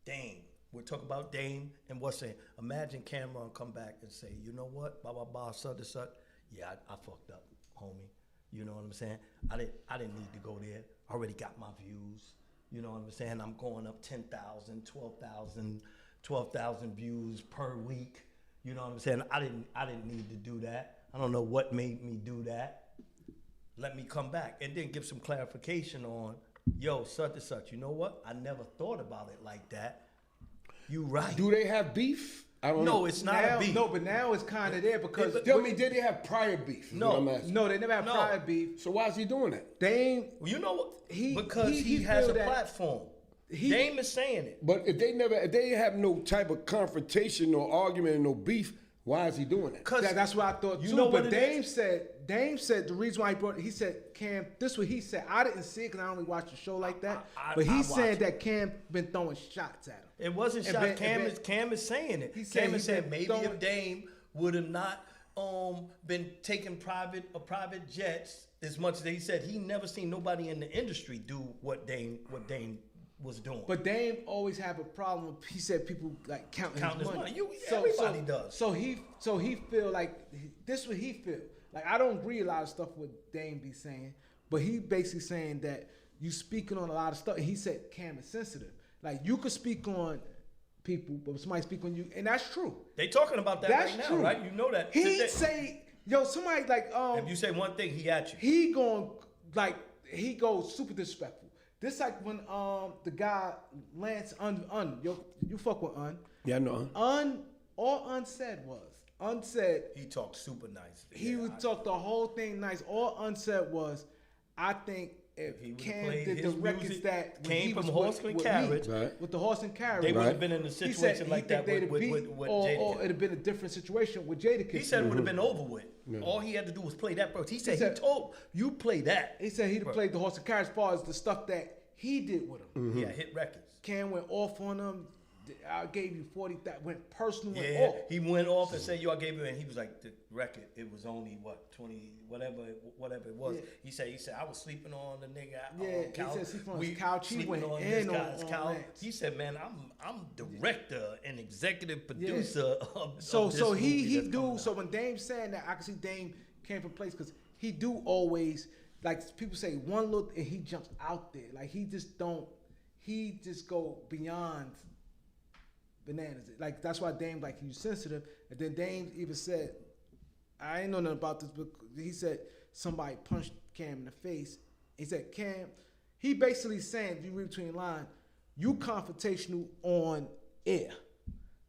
Dame, we're talking about Dame and what's saying, imagine Camron come back and say, you know what, blah, blah, blah, such and such. Yeah, I fucked up, homie. You know what I'm saying? I didn't need to go there. I already got my views. You know what I'm saying? I'm going up 10,000, 12,000 views per week. You know what I'm saying? I didn't need to do that. I don't know what made me do that. Let me come back and then give some clarification on, yo, such and such. You know what? I never thought about it like that. You right. Do they have beef? I don't know. No, it's not now, a beef. No, but now it's kind of there because Tell me, did they have prior beef? No. What I'm asking. no, they never had No. prior beef. So why is he doing that? Dame, Well, you know what? He- Because he he has feel a that- platform. he- Dame is saying it. But if they have no type of confrontation or argument and no beef, why is he doing that? Cause that's what I thought you too. know what But it Dame is? said the reason why he brought it, he said Cam. This is what he said. I didn't see it because I only watched the show like that. But I he watch said it. that Cam been throwing shots at him. It wasn't And shot. Ben- Cam is saying it. He said Cam he is saying been maybe throwing- if Dame would have not been taking private jets as much as he said, he never seen nobody in the industry do what Dame was doing. But Dame always have a problem. He said people like counting Counting his his money. money. Everybody does. So he feel like this is what he feel. Like I don't agree a lot of stuff with Dame be saying, but he basically saying that you speaking on a lot of stuff. And he said Cam is sensitive. Like you could speak on people, but somebody speak on you, and that's true. They talking about that That's right now, true. right? You know that. He Today. say, yo, somebody like If you say one thing, he at you. he going like he goes super disrespectful. This like when the guy Lance you fuck with Yeah, I know. all unsaid He talked super nice. he would talk the whole thing nice. All unsaid was I think if He would've Cam played did the his records music, that when came he from was Horse and Carriage. Right. with the horse and carriage, They wouldn't have Right. been in a he said situation he like think that they'd with beat, or Jadakiss. it'd have been a different situation with Jadakiss. He said it would have been over with. All he had to do was play that verse. He said he said- told you play that. He said he'd have played the horse and carriage as far as the stuff that he did with him. Yeah, hit records. Cam went off on him. I gave you 40. That went personal. Went Yeah, off. he went off and said, "Yo, I gave you," and he was like, "The record, it was only what 20, whatever it was." Yeah. He said, "I was sleeping on the nigga Yeah, he couch. said sleeping on We his couch. He sleeping went on in this on- guy's on couch." Lance. He said, "Man, I'm director and executive producer of So this so movie he that's coming do out." so when Dame's saying that I can see Dame came from place because he do always like people say one look and he jumps out there like he just go beyond bananas like that's why Dame like he's sensitive and then Dame even said I ain't know nothing about this but he said somebody punched Cam in the face. He said Cam he basically saying if you read between the line you confrontational on air.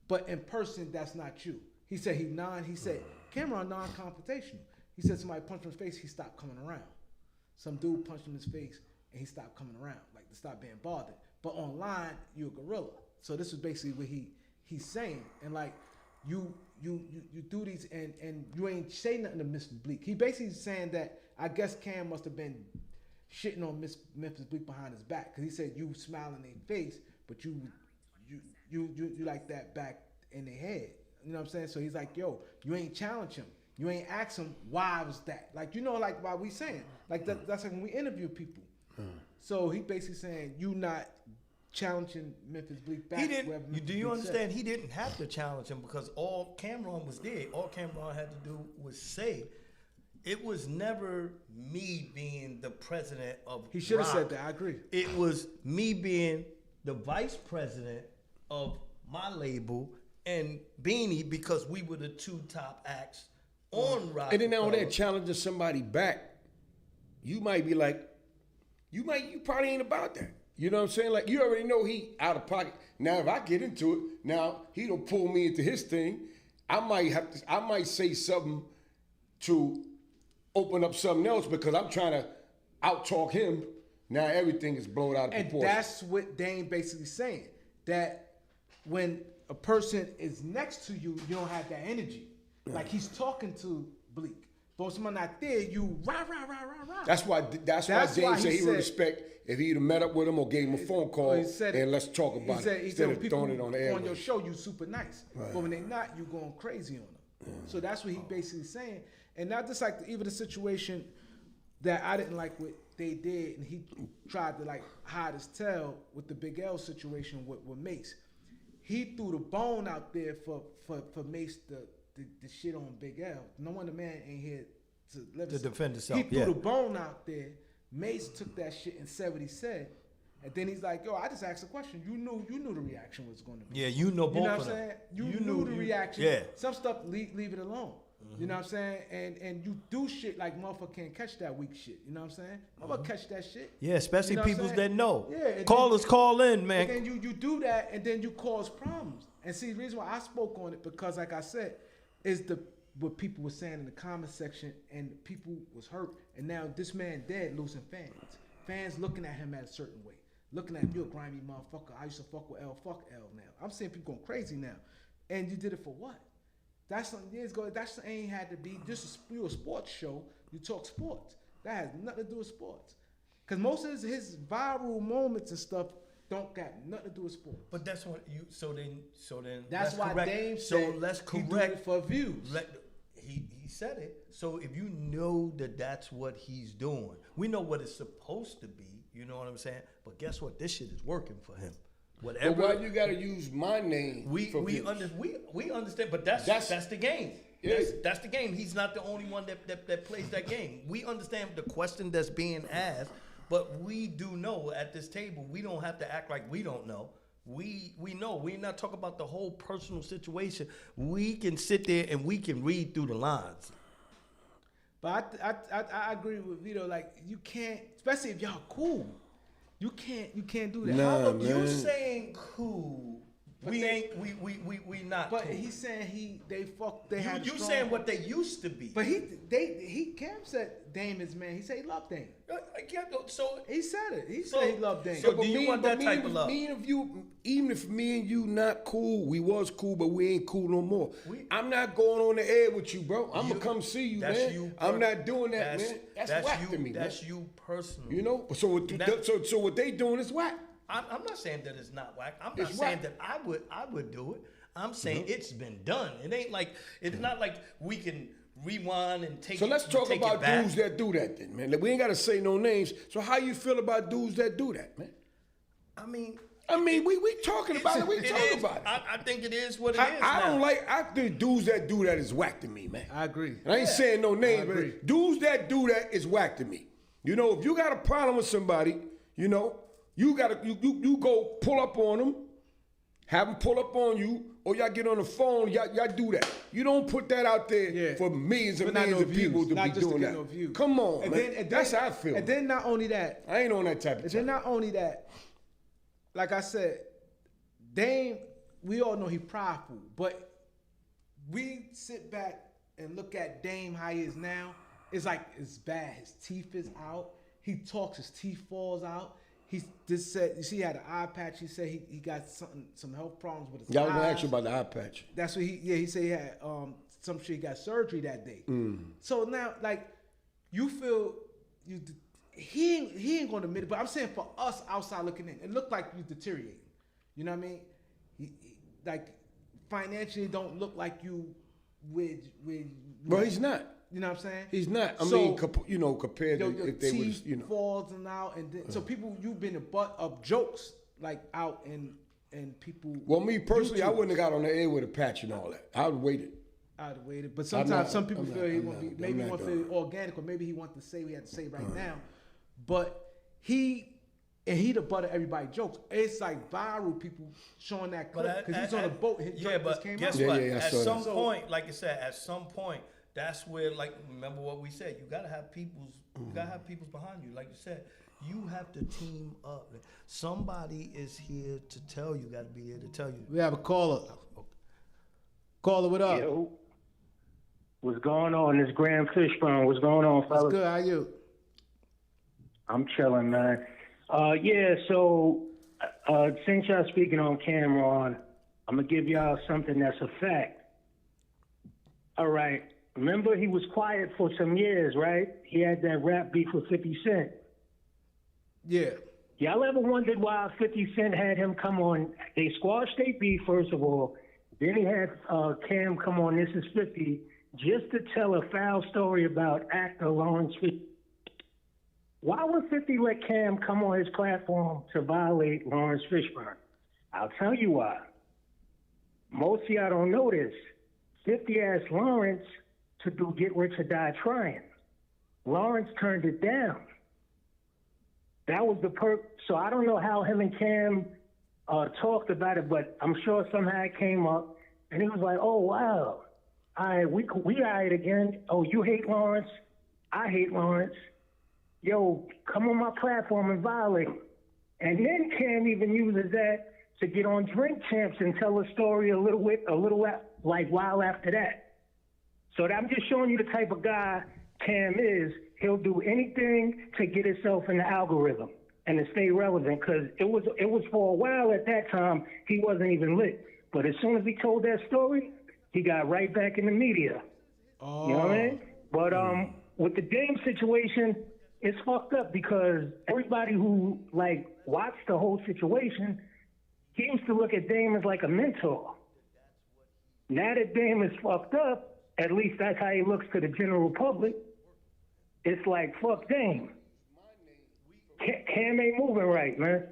But in person, that's not you. He said he said, Camron non-confrontational. He said somebody punched him in his face, he stopped coming around. Some dude punched him in his face and he stopped coming around, like to stop being bothered. But online, you're a gorilla. So this was basically what he he's saying, and like you do these and you ain't say nothing to Mr. Bleak. He basically saying that I guess Cam must have been shitting on Memphis Bleak behind his back, because he said you smile in their face, but you like that back in their head. You know what I'm saying? So he's like, yo, you ain't challenge him. You ain't ask him why was that. Like, you know, like why we saying. Like that's like when we interview people. So he basically saying you not challenging Memphis Bleak back. He didn't. Do you understand? He didn't have to challenge him because all Camron was there. All Camron had to do was say, it was never me being the president of He should have rock. said that. I agree. It was me being the vice president of my label and Beanie, because we were the two top acts on rock. And then now that challenging somebody back, you might be like, you probably ain't about that. You know what I'm saying? Like, you already know he out of pocket. Now, if I get into it, now he don't pull me into his thing. I might say something to open up something else because I'm trying to out-talk him. Now everything is blown out of proportion. And that's what Dame basically saying, that when a person is next to you, you don't have that energy. Like he's talking to Bleak. But when someone not there, you rah. That's why Dame said he would respect if he'd have met up with him or gave him a phone call and let's talk about it. Instead of throwing it on the air. On your show, you super nice. Right. But when they not, you going crazy on them. So that's what he basically saying. And not just like even the situation that I didn't like what they did, and he tried to like hide his tail with the Big L situation with Mace. He threw the bone out there for Mace the shit on Big L. No wonder man ain't here to defend himself. He threw the bone out there. Mace took that shit and said what he said. And then he's like, yo, I just asked a question. You knew the reaction was going to be. Yeah, you know both you know of what I'm them. saying? You knew the reaction. Yeah. Some stuff, leave it alone. You know what I'm saying? And you do shit like motherfucker can't catch that weak shit. You know what I'm saying? Motherfucker catch that shit. Yeah, especially you know people that know. Yeah. Callers call in, man. And then you do that and then you cause problems. And see, the reason why I spoke on it, because like I said, is what people were saying in the comment section, and people was hurt. And now this man dead, losing fans. Fans looking at him at a certain way. Looking at him, you a grimy motherfucker. I used to fuck with L. Fuck L now. I'm seeing people going crazy now. And you did it for what? That's something years ago. That ain't had to be. You a sports show. You talk sports. That has nothing to do with sports. Because most of his viral moments and stuff don't got nothing to do with sports. But that's what you. So then. That's why correct. Dame said so let's correct he did it for views. He said it. So if you know that that's what he's doing, we know what it's supposed to be. You know what I'm saying? But guess what? This shit is working for him. Whatever. But why you gotta use my name? We understand, but that's the game. Yeah. That's the game. He's not the only one that plays that game. We understand the question that's being asked, but we do know at this table. We don't have to act like we don't know. We know. We're not talking about the whole personal situation. We can sit there and we can read through the lines. But I agree with Vito. Like you can't, especially if y'all cool. You can't do that. Nah, man. You saying cool? But we not. But cool. he's saying they had. You saying what they used to be? But Cam said Dame is man. He said he loved Dame. So he said it. He said he loved Dame. So do you want that type of love? Even if me and you not cool, we was cool, but we ain't cool no more. I'm not going on the air with you, bro. I'm gonna come see you, man. I'm not doing that, man. That's whack to me. That's man. You personally. You know. So what they doing is whack. I'm not saying that it's not whack. I'm not saying that I would do it. I'm saying it's been done. It ain't like it's not like we can rewind and take. So let's talk about back. dudes that do that, then, man. Like, we ain't gotta say no names. So how you feel about dudes that do that, man? I mean, we talking about it. We talking about it. I think it is what it is. I think dudes that do that is whack to me, man. I agree. And I ain't saying no names, but dudes that do that is whack to me. You know, if you got a problem with somebody, you know, you go pull up on them, have them pull up on you, or y'all get on the phone, y'all do that. You don't put that out there for millions and millions of people to be doing that. No views. Come on, man. That's how I feel. And then not only that, I ain't on that type of and then not only that, like I said, Dame, we all know he prideful, but we sit back and look at Dame how he is now. It's like it's bad. His teeth is out. He talks, his teeth falls out. he just said, you see, he had an eye patch. He said he got some health problems with his Yeah, I was eyes. gonna ask you about the eye patch. That's what he said he had some shit, he got surgery that day. So now, like, you feel he ain't gonna admit it, but I'm saying for us outside looking in, it looked like you deteriorating. You know what I mean? Like, financially don't look like you with Well, he's not. You know what I'm saying? He's not. I So, mean, compared your to if they teeth was, falls and out, and then, so people, you've been the butt of jokes, like, out and people. Well, me personally, I YouTube. wouldn't have got on the air with a patch and all that. I would have waited. I'd have waited, but sometimes some people feel he want to be, I'm maybe he not want to doing feel organic, or maybe he want to say what he had to say right now. But he the butt of everybody's jokes. It's like viral people showing that clip because he's on a boat. His Yeah, joke but just came guess out. what? Yeah, I At saw some that. point, like I said, at some point, that's where, like, remember what we said. You gotta have people's behind you. Like you said, you have to team up. Somebody is here to tell you. Got to be here to tell you. We have a caller. Caller, what up? Yo, what's going on? This Graham Fishbone. What's going on, fellas? What's good? How you? I'm chilling, man. So since y'all speaking on Camron, I'm gonna give y'all something that's a fact. All right. Remember, he was quiet for some years, right? He had that rap beef with 50 Cent. Yeah. Y'all ever wondered why 50 Cent had him come on? They squashed their beef, first of all. Then he had Cam come on This Is 50 just to tell a foul story about actor Lawrence Fishburne. Why would 50 let Cam come on his platform to violate Lawrence Fishburne? I'll tell you why. Most of y'all don't know this. 50 asked Lawrence to do Get Rich or Die Trying. Lawrence turned it down. That was the perk. So I don't know how him and Cam talked about it, but I'm sure somehow it came up. And he was like, oh, wow. All right, we all right again. Oh, you hate Lawrence? I hate Lawrence. Yo, come on my platform and violate him. And then Cam even uses that to get on Drink Champs and tell a story a little while after that. So I'm just showing you the type of guy Cam is. He'll do anything to get himself in the algorithm and to stay relevant, because it was for a while at that time he wasn't even lit. But as soon as he told that story, he got right back in the media. Oh. You know what I mean? But with the Dame situation, it's fucked up because everybody who watched the whole situation, he used to look at Dame as like a mentor. Now that Dame is fucked up, at least that's how he looks to the general public. It's like, fuck Dame. Cam ain't moving right, man.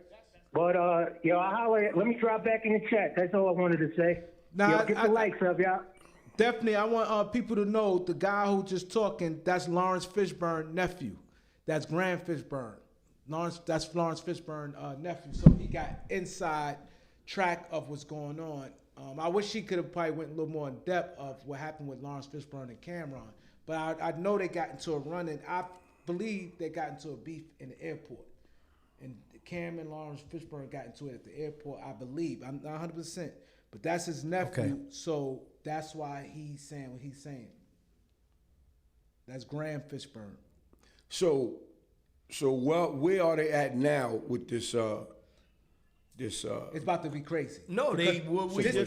But I holler. Let me drop back in the chat. That's all I wanted to say. Nah, get the likes up, y'all. Definitely, I want people to know the guy who just talking. That's Lawrence Fishburne nephew. That's Graham Fishburne. That's Lawrence Fishburne nephew. So he got inside track of what's going on. I wish he could have probably went a little more in depth of what happened with Lawrence Fishburne and Camron. But I know they got into a run, and I believe they got into a beef in the airport. And Cam and Lawrence Fishburne got into it at the airport, I believe. I'm not 100%. But that's his nephew, Okay. so that's why he's saying what he's saying. That's Graham Fishburne. So where are they at now with this? It's about to be crazy. No, This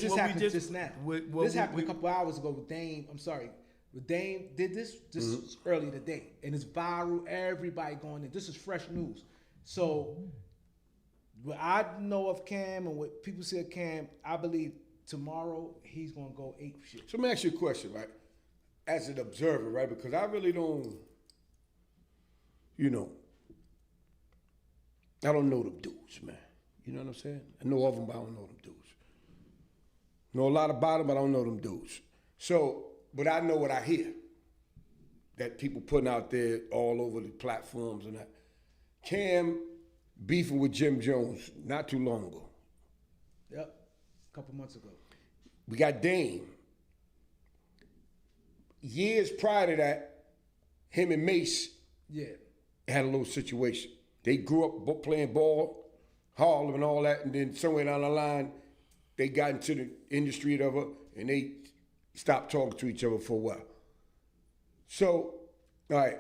just happened just now. This happened we- a couple hours ago with Dame. I'm sorry. With Dame did this was early today. And it's viral. Everybody going in. This is fresh news. So what I know of Cam and what people see of Cam, I believe tomorrow he's going to go ape shit. So let me ask you a question, right? As an observer, right? Because I really don't, I don't know them dudes, man. You know what I'm saying? I know of them, but I don't know them dudes. Know a lot about them, but I don't know them dudes. So, but I know what I hear that people putting out there all over the platforms and that. Cam beefing with Jim Jones not too long ago. Yep. A couple months ago. We got Dame. Years prior to that, him and Mace had a little situation. They grew up playing ball, Harlem and all that, and then somewhere down the line, they got into the industry or whatever, and they stopped talking to each other for a while. So, all right,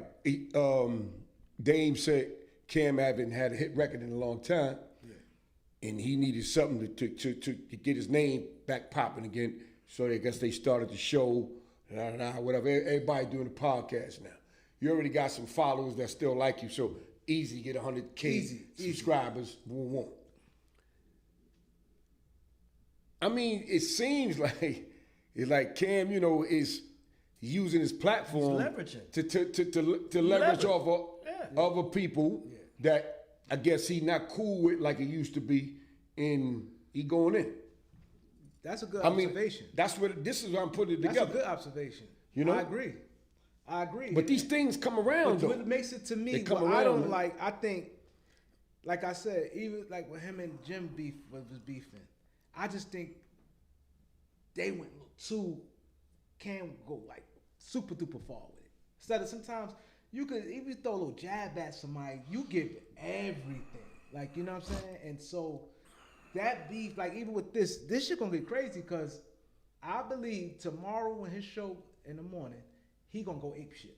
Dame said Cam haven't had a hit record in a long time, and he needed something to get his name back popping again. So I guess they started the show, whatever. Everybody doing the podcast now. You already got some followers that still like you, so easy to get 100K subscribers. Boom. I mean, it seems like it's like Cam, is using his platform to leverage off of other people that I guess he not cool with like it used to be, and he going in. That's a good observation. This is why I'm putting it together. That's a good observation. I agree. But these things come around, though. What makes it to me, I don't like, I think, like I said, even like when him and Jim was beefing, I just think they went too, Cam go like super duper far with it. Instead of sometimes you could even throw a little jab at somebody, you give everything. Like, you know what I'm saying? And so that beef, like even with this shit gonna get crazy because I believe tomorrow when his show in the morning, he gonna go ape shit.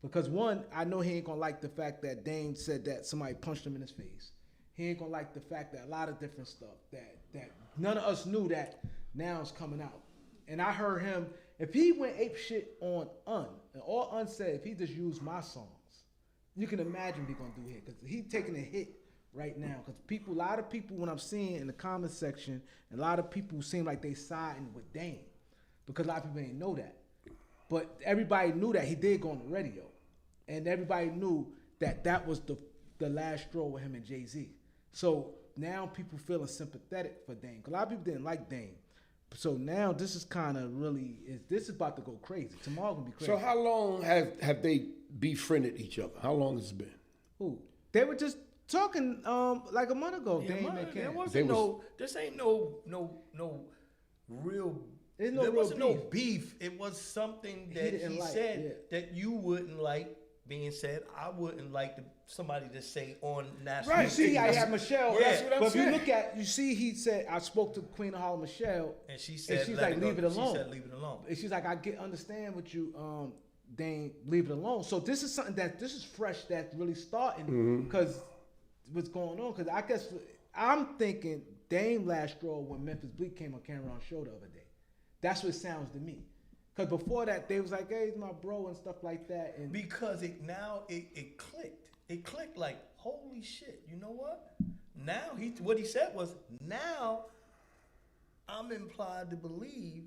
Because one, I know he ain't gonna like the fact that Dame said that somebody punched him in his face. He ain't gonna like the fact that a lot of different stuff that none of us knew that now is coming out. And I heard him, if he went ape shit on and all said, if he just used my songs, you can imagine what he gonna do here. Because he taking a hit right now. Because a lot of people, when I'm seeing in the comment section, a lot of people seem like they siding with Dame. Because a lot of people ain't know that. But everybody knew that he did go on the radio. And everybody knew that was the last straw with him and Jay-Z. So now people feeling sympathetic for Dame. Because a lot of people didn't like Dame. So now this is kind of this is about to go crazy. Tomorrow gonna be crazy. So how long have they befriended each other? How long has it been? Who? They were just talking like a month ago. Dame and Cam. This ain't no real. There wasn't no beef. It was something that he said that you wouldn't like being said. I wouldn't like somebody to say on national. Right. See, I had Michelle. Yeah, that's what I'm saying. But if you look he said, I spoke to Queen of Harlem, Michelle, and she said, and she's like, leave it alone. She said, leave it alone. And she's like, understand what you, Dame, leave it alone. So this is something this is fresh that's really starting because what's going on. Because I guess I'm thinking Dame last straw when Memphis Bleak came on Camron show the other day. That's what it sounds to me. Because before that, they was like, hey, he's my bro and stuff like that. And because it clicked. It clicked like, holy shit, you know what? Now, what he said was, now I'm implied to believe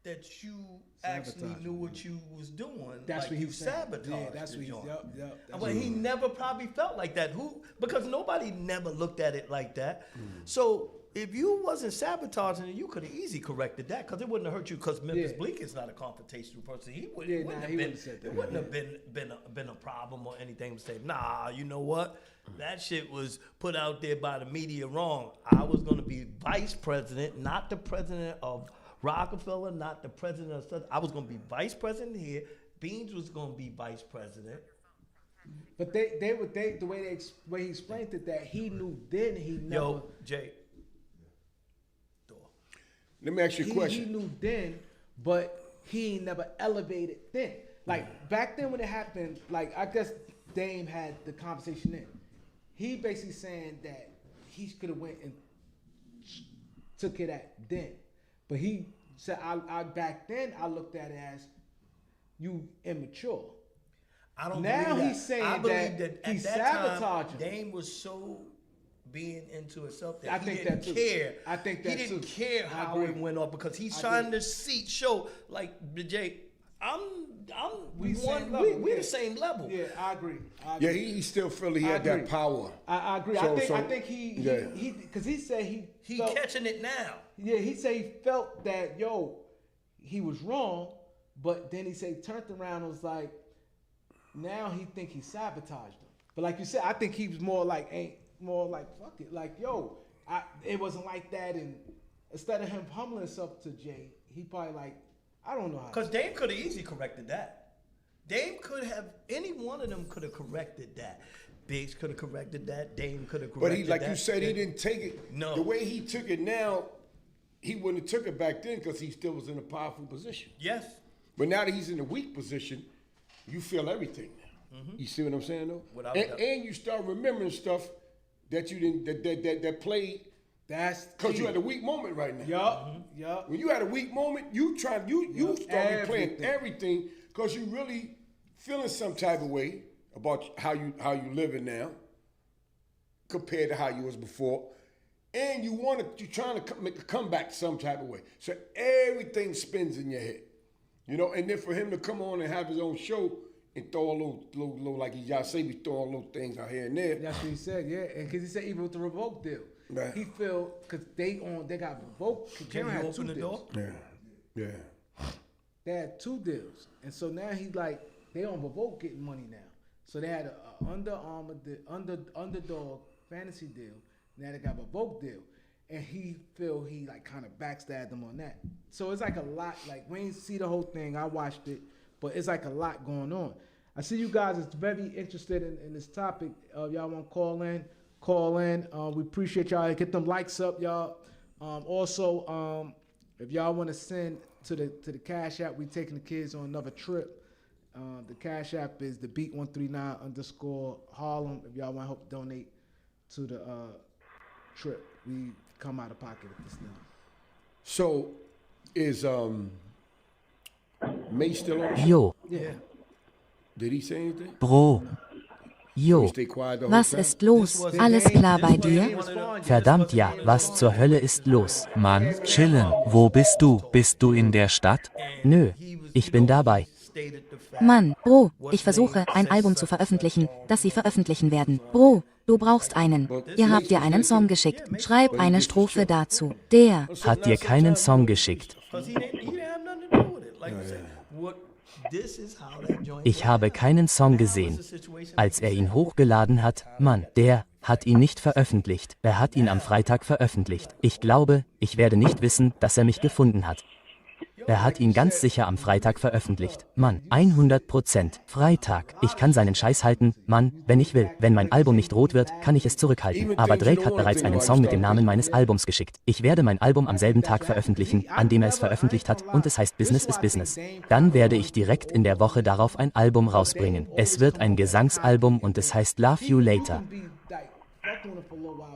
that you actually knew what you was doing. That's like what he sabotaged. Yeah, that's what he's But he never probably felt like that. Because nobody never looked at it like that. So if you wasn't sabotaging it, you could have easily corrected that because it wouldn't have hurt you because Memphis Bleak is not a confrontational person. He wouldn't have been a problem or anything to say, nah, you know what? That shit was put out there by the media wrong. I was going to be vice president, not the president of Rockefeller, not the president of stuff. I was going to be vice president here. Beans was going to be vice president. But the way he explained it, that he knew then he never. Yo, Jay. Let me ask you a question. He knew then, but he never elevated then. Like back then when it happened, like I guess Dame had the conversation then. He basically saying that he could have went and took it at then. But he said, I back then I looked at it as you immature. I don't now believe that. He's saying I believe that he's at that sabotaging. Time, Dame was so being into himself that I he think didn't that too. care. I think that he didn't too. care how it went off because he's trying to show like Jay. We the same level. Yeah, I agree. Yeah, he still felt he had that power. I agree. So, I think he because he said he felt, catching it now. Yeah, he said he felt that he was wrong, but then he said he turned around and was like, now he think he sabotaged him. But like you said, I think he was more like fuck it, like it wasn't like that. And instead of him humbling himself to Jay, he probably like. I don't know how. Because Dame could have easily corrected that. Dame could have, any one of them could have corrected that. Biggs could have corrected that. Dame could have corrected that. But you said, he didn't take it. No. The way he took it now, he wouldn't have took it back then because he still was in a powerful position. Yes. But now that he's in a weak position, you feel everything now. You see what I'm saying though? Without And, doubt. and you start remembering stuff that you didn't that played That's because key. you had a weak moment right now. Yup. When you had a weak moment, you start playing everything because you really feeling some type of way about how you living now compared to how you was before, and you're trying to make a comeback some type of way. So everything spins in your head, you know. And then for him to come on and have his own show and throw a little like y'all say, we throwing little things out here and there. That's what he said, yeah. And because he said even with the Revoke deal, Right. he feel because they got Revoke. Can Camron you had open 2 the deals. door? Yeah. They had 2 deals, and so now he's like they on Revoke getting money now. So they had a underdog fantasy deal. Now they got a Revoke deal, and he feel he like kind of backstabbed them on that. So it's like a lot. Like we ain't see the whole thing. I watched it, but it's like a lot going on. I see you guys is very interested in this topic. Y'all want to call in? Call in. We appreciate y'all. Get them likes up, y'all. Also, if y'all want to send to the Cash App, we taking the kids on another trip. The Cash App is the beat139_Harlem. If y'all want to help donate to the trip, we come out of pocket at this time. So is May still on? Jo, Yeah. Did he say anything? Bro. Jo, Stay quiet the whole Was time? ist los? Alles klar bei dir? verdammt ja, was zur Hölle ist los? Mann, chillen. Wo bist du? Bist du in der Stadt? Nö, ich bin dabei. Mann, Bro, ich versuche, ein Album zu veröffentlichen, das sie veröffentlichen werden. Bro, du brauchst einen. Ihr habt dir einen Song geschickt. Schreib eine Strophe dazu. Der. Hat dir keinen Song geschickt. Ich habe keinen Song gesehen. Als er ihn hochgeladen hat, Mann, der hat ihn nicht veröffentlicht. Er hat ihn am Freitag veröffentlicht. Ich glaube, ich werde nicht wissen, dass er mich gefunden hat. Er hat ihn ganz sicher am Freitag veröffentlicht. Mann, 100%. Freitag. Ich kann seinen Scheiß halten, Mann, wenn ich will. Wenn mein Album nicht rot wird, kann ich es zurückhalten. Aber Drake hat bereits einen Song mit dem Namen meines Albums geschickt. Ich werde mein Album am selben Tag veröffentlichen, an dem er es veröffentlicht hat, und es heißt Business is Business. Dann werde ich direkt in der Woche darauf ein Album rausbringen. Es wird ein Gesangsalbum und es heißt Love You Later.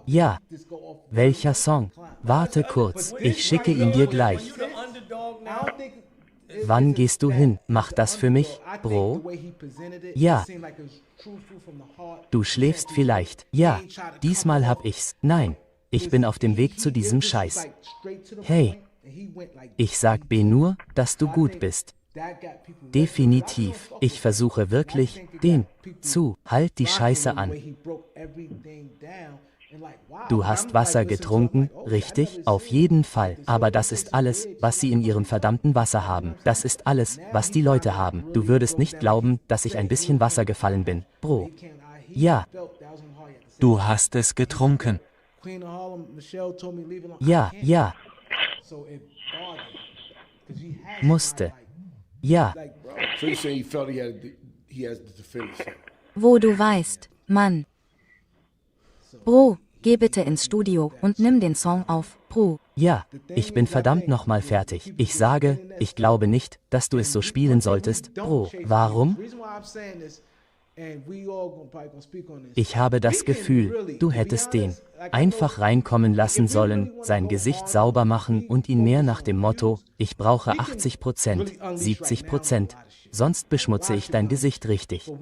Ja. Welcher Song? Warte kurz, ich schicke ihn dir gleich. Wann gehst du hin? Mach das für mich, Bro? Ja. Du schläfst vielleicht. Ja. Diesmal hab ich's. Nein. Ich bin auf dem Weg zu diesem Scheiß. Hey. Ich sag B nur, dass du gut bist. Definitiv. Ich versuche wirklich, halt die Scheiße an. Du hast Wasser getrunken, richtig? Auf jeden Fall. Aber das ist alles, was sie in ihrem verdammten Wasser haben. Das ist alles, was die Leute haben. Du würdest nicht glauben, dass ich ein bisschen Wasser gefallen bin, Bro. Ja. Du hast es getrunken. Ja, ja. Musste. Ja. So you say he felt he has to defend himself. Wo du weißt, Mann. Bro, geh bitte ins Studio und nimm den Song auf, Bro. Ja, ich bin verdammt nochmal fertig. Ich sage, ich glaube nicht, dass du es so spielen solltest, Bro. Warum? Ich habe das Gefühl, du hättest den einfach reinkommen lassen sollen, sein Gesicht sauber machen und ihn mehr nach dem Motto, ich brauche 80%, 70%, sonst beschmutze ich dein Gesicht richtig.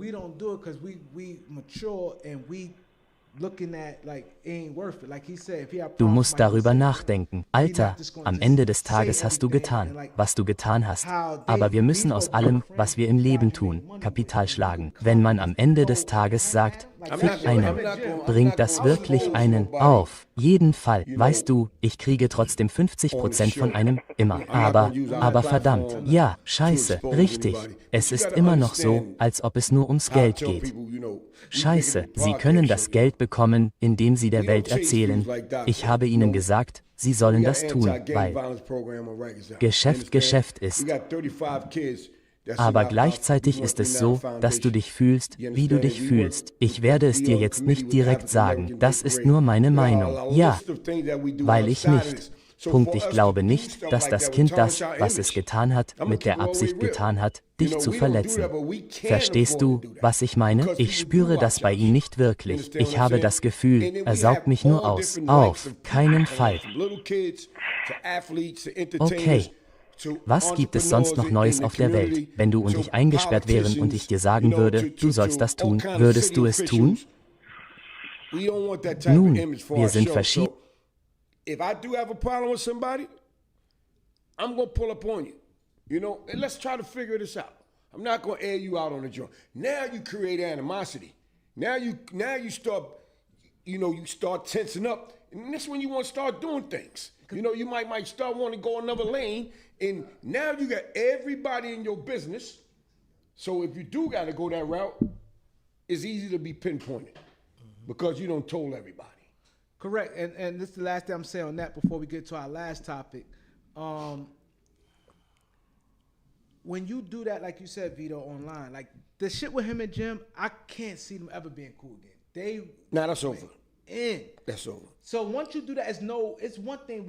Du musst darüber nachdenken. Alter, am Ende des Tages hast du getan, was du getan hast. Aber wir müssen aus allem, was wir im Leben tun, Kapital schlagen. Wenn man am Ende des Tages sagt, fick einen, bringt das wirklich einen auf jeden Fall. Weißt du, ich kriege trotzdem 50% von einem, immer. Aber verdammt, ja, scheiße, richtig. Es ist immer noch so, als ob es nur ums Geld geht. Scheiße, sie können das Geld bekommen, indem sie der Welt erzählen, ich habe ihnen gesagt, sie sollen das tun, weil Geschäft Geschäft ist. Aber gleichzeitig ist es so, dass du dich fühlst, wie du dich fühlst. Ich werde es dir jetzt nicht direkt sagen, das ist nur meine Meinung. Ja, weil ich nicht Punkt. Ich glaube nicht, dass das Kind das, was es getan hat, mit der Absicht getan hat, dich zu verletzen. Verstehst du, was ich meine? Ich spüre das bei ihm nicht wirklich. Ich habe das Gefühl, er saugt mich nur aus. Auf keinen Fall. Okay. Was gibt es sonst noch Neues auf der Welt? Wenn du und ich eingesperrt wären und ich dir sagen würde, du sollst das tun, würdest du es tun? Nun, wir sind verschieden. If I do have a problem with somebody, I'm gonna pull up on you. You know, and let's try to figure this out. I'm not gonna air you out on the joint. Now you create animosity. Now you start, you start tensing up, and that's when you want to start doing things. You know, you might start wanting to go another lane, and now you got everybody in your business. So if you do got to go that route, it's easy to be pinpointed because you don't told everybody. Correct, and this is the last thing I'm saying on that before we get to our last topic. When you do that, like you said, Vito, online, like the shit with him and Jim, I can't see them ever being cool again. That's over. That's over. So once you do that, it's one thing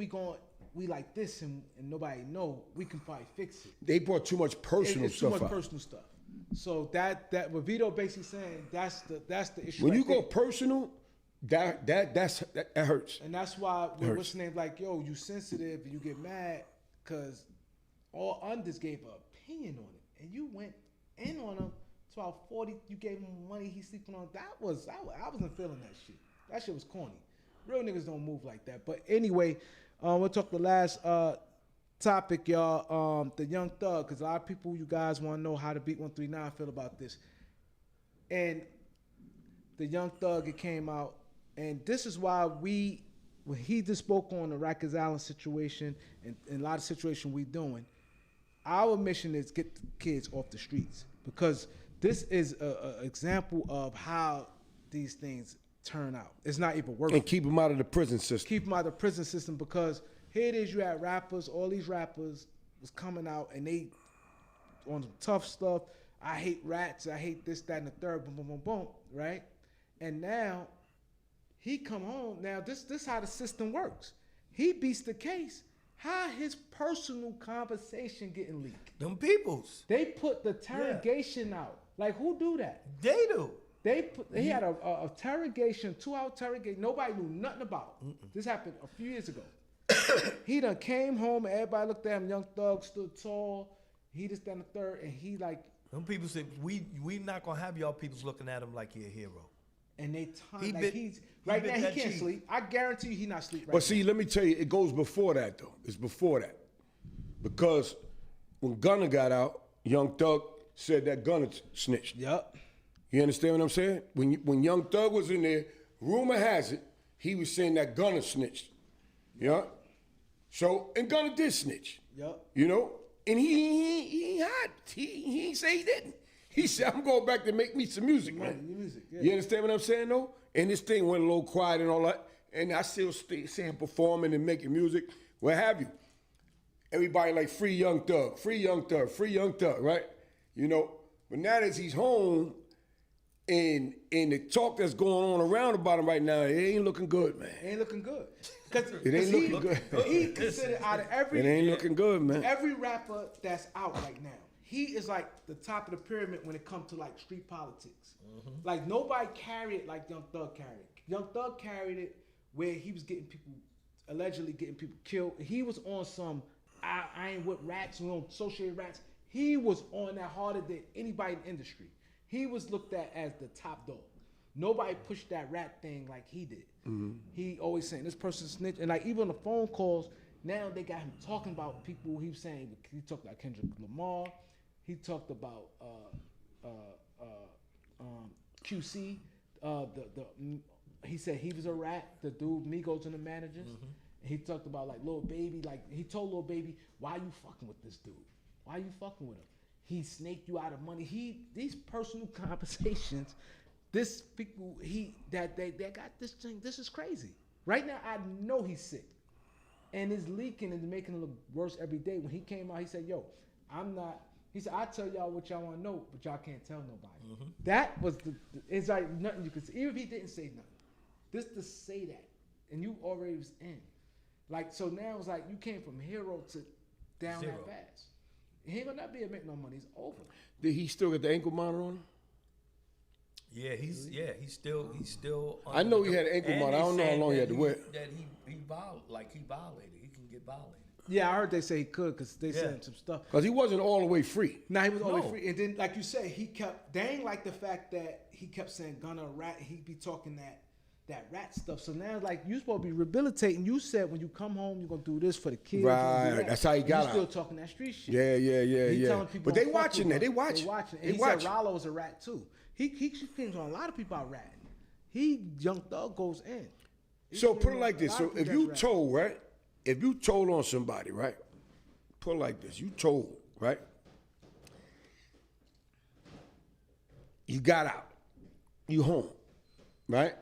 we like this and nobody know, we can probably fix it. They brought too much personal stuff out. Too much personal stuff. So that what Vito basically saying, that's the issue. When you go personal, that hurts. And that's why what's the name, like, yo, you sensitive and you get mad because all unders gave an opinion on it. And you went in on him 1240, you gave him money he's sleeping on. I wasn't feeling that shit. That shit was corny. Real niggas don't move like that. But anyway, we'll talk the last topic, y'all. The Young Thug, because a lot of people, you guys want to know how the Beat 139 feel about this. And the Young Thug, it came out, and this is why when he just spoke on the Rikers Island situation and a lot of situation we doing, our mission is get the kids off the streets, because this is an example of how these things turn out. It's not even working. And keep them out of the prison system. Keep them out of the prison system, because here it is, you had rappers, all these rappers was coming out and they on some tough stuff. I hate rats, I hate this, that, and the third, boom, boom, boom, boom, right? And now he come home. Now this how the system works. He beats the case. How his personal conversation getting leaked? Them peoples. They put the interrogation out. Like, who do that? They do. He had a interrogation, 2-hour interrogation. Nobody knew nothing about. This happened a few years ago. He done came home and everybody looked at him. Young Thug stood tall. He just done the third, and he like. Them people said we not gonna have y'all peoples looking at him like he a hero. And they he's right now he can't sleep. I guarantee you he not sleep right now. But see, let me tell you, it goes before that though. It's before that, because when Gunna got out, Young Thug said that Gunna snitched. Yep. You understand what I'm saying? When Young Thug was in there, rumor has it he was saying that Gunna snitched. Yeah. So, and Gunna did snitch. Yep. You know, and he ain't say he didn't. He said, I'm going back to make me some music, man. Music, yeah. You understand what I'm saying, though? And this thing went a little quiet and all that. And I still see him performing and making music, what have you. Everybody like, free Young Thug, free Young Thug, free Young Thug, right? You know, but now that he's home, and the talk that's going on around about him right now, it ain't looking good, man. It ain't looking good. It ain't looking good. He considered out of every. It ain't looking good, man. Every rapper that's out right now, he is like the top of the pyramid when it comes to like street politics. Mm-hmm. Like nobody carried it like Young Thug carried it. Young Thug carried it where he was allegedly getting people killed. He was on some, I ain't with rats, we don't associate rats. He was on that harder than anybody in the industry. He was looked at as the top dog. Nobody pushed that rat thing like he did. Mm-hmm. He always saying this person snitched, and like even on the phone calls, now they got him talking about people. He was saying he talked about Kendrick Lamar. He talked about QC. He said he was a rat. The dude Migos and the managers. Mm-hmm. He talked about like Lil Baby. Like he told Lil Baby, "Why you fucking with this dude? Why you fucking with him? He snaked you out of money." These personal conversations. This people they got this thing. This is crazy. Right now, I know he's sick, and it's leaking and making it look worse every day. When he came out, he said, "Yo, I'm not." He said, "I tell y'all what y'all want to know, but y'all can't tell nobody." Mm-hmm. That was it's like nothing you could say. Even if he didn't say nothing, just to say that, and you already was in. Like, so now it's like you came from hero to down Zero. that fast. He ain't gonna not be able to make no money. It's over. Did he still get the ankle monitor on him? Yeah, he's still. I know he had an ankle and monitor. I don't know how saying long he that had to wear. That he violated. He can get violated. Yeah, I heard they say he could because they said some stuff. Because he wasn't all the way free. Nah, he was all the way free. And then, like you say, he kept, they ain't like the fact that he kept saying Gunna a rat. He'd be talking that rat stuff. So now, like, you supposed to be rehabilitating. You said when you come home, you're going to do this for the kids. Right. That's how he got out. Still talking that street shit. Yeah. Telling people But they don't fuck watching with that. They him. watching. And he said Rollo's a rat, too. He claims on a lot of people out ratting. Young Thug goes in. So put it like this. So if you told, right? If you told on somebody, right? Put it like this. You told, right? You got out. You home, right?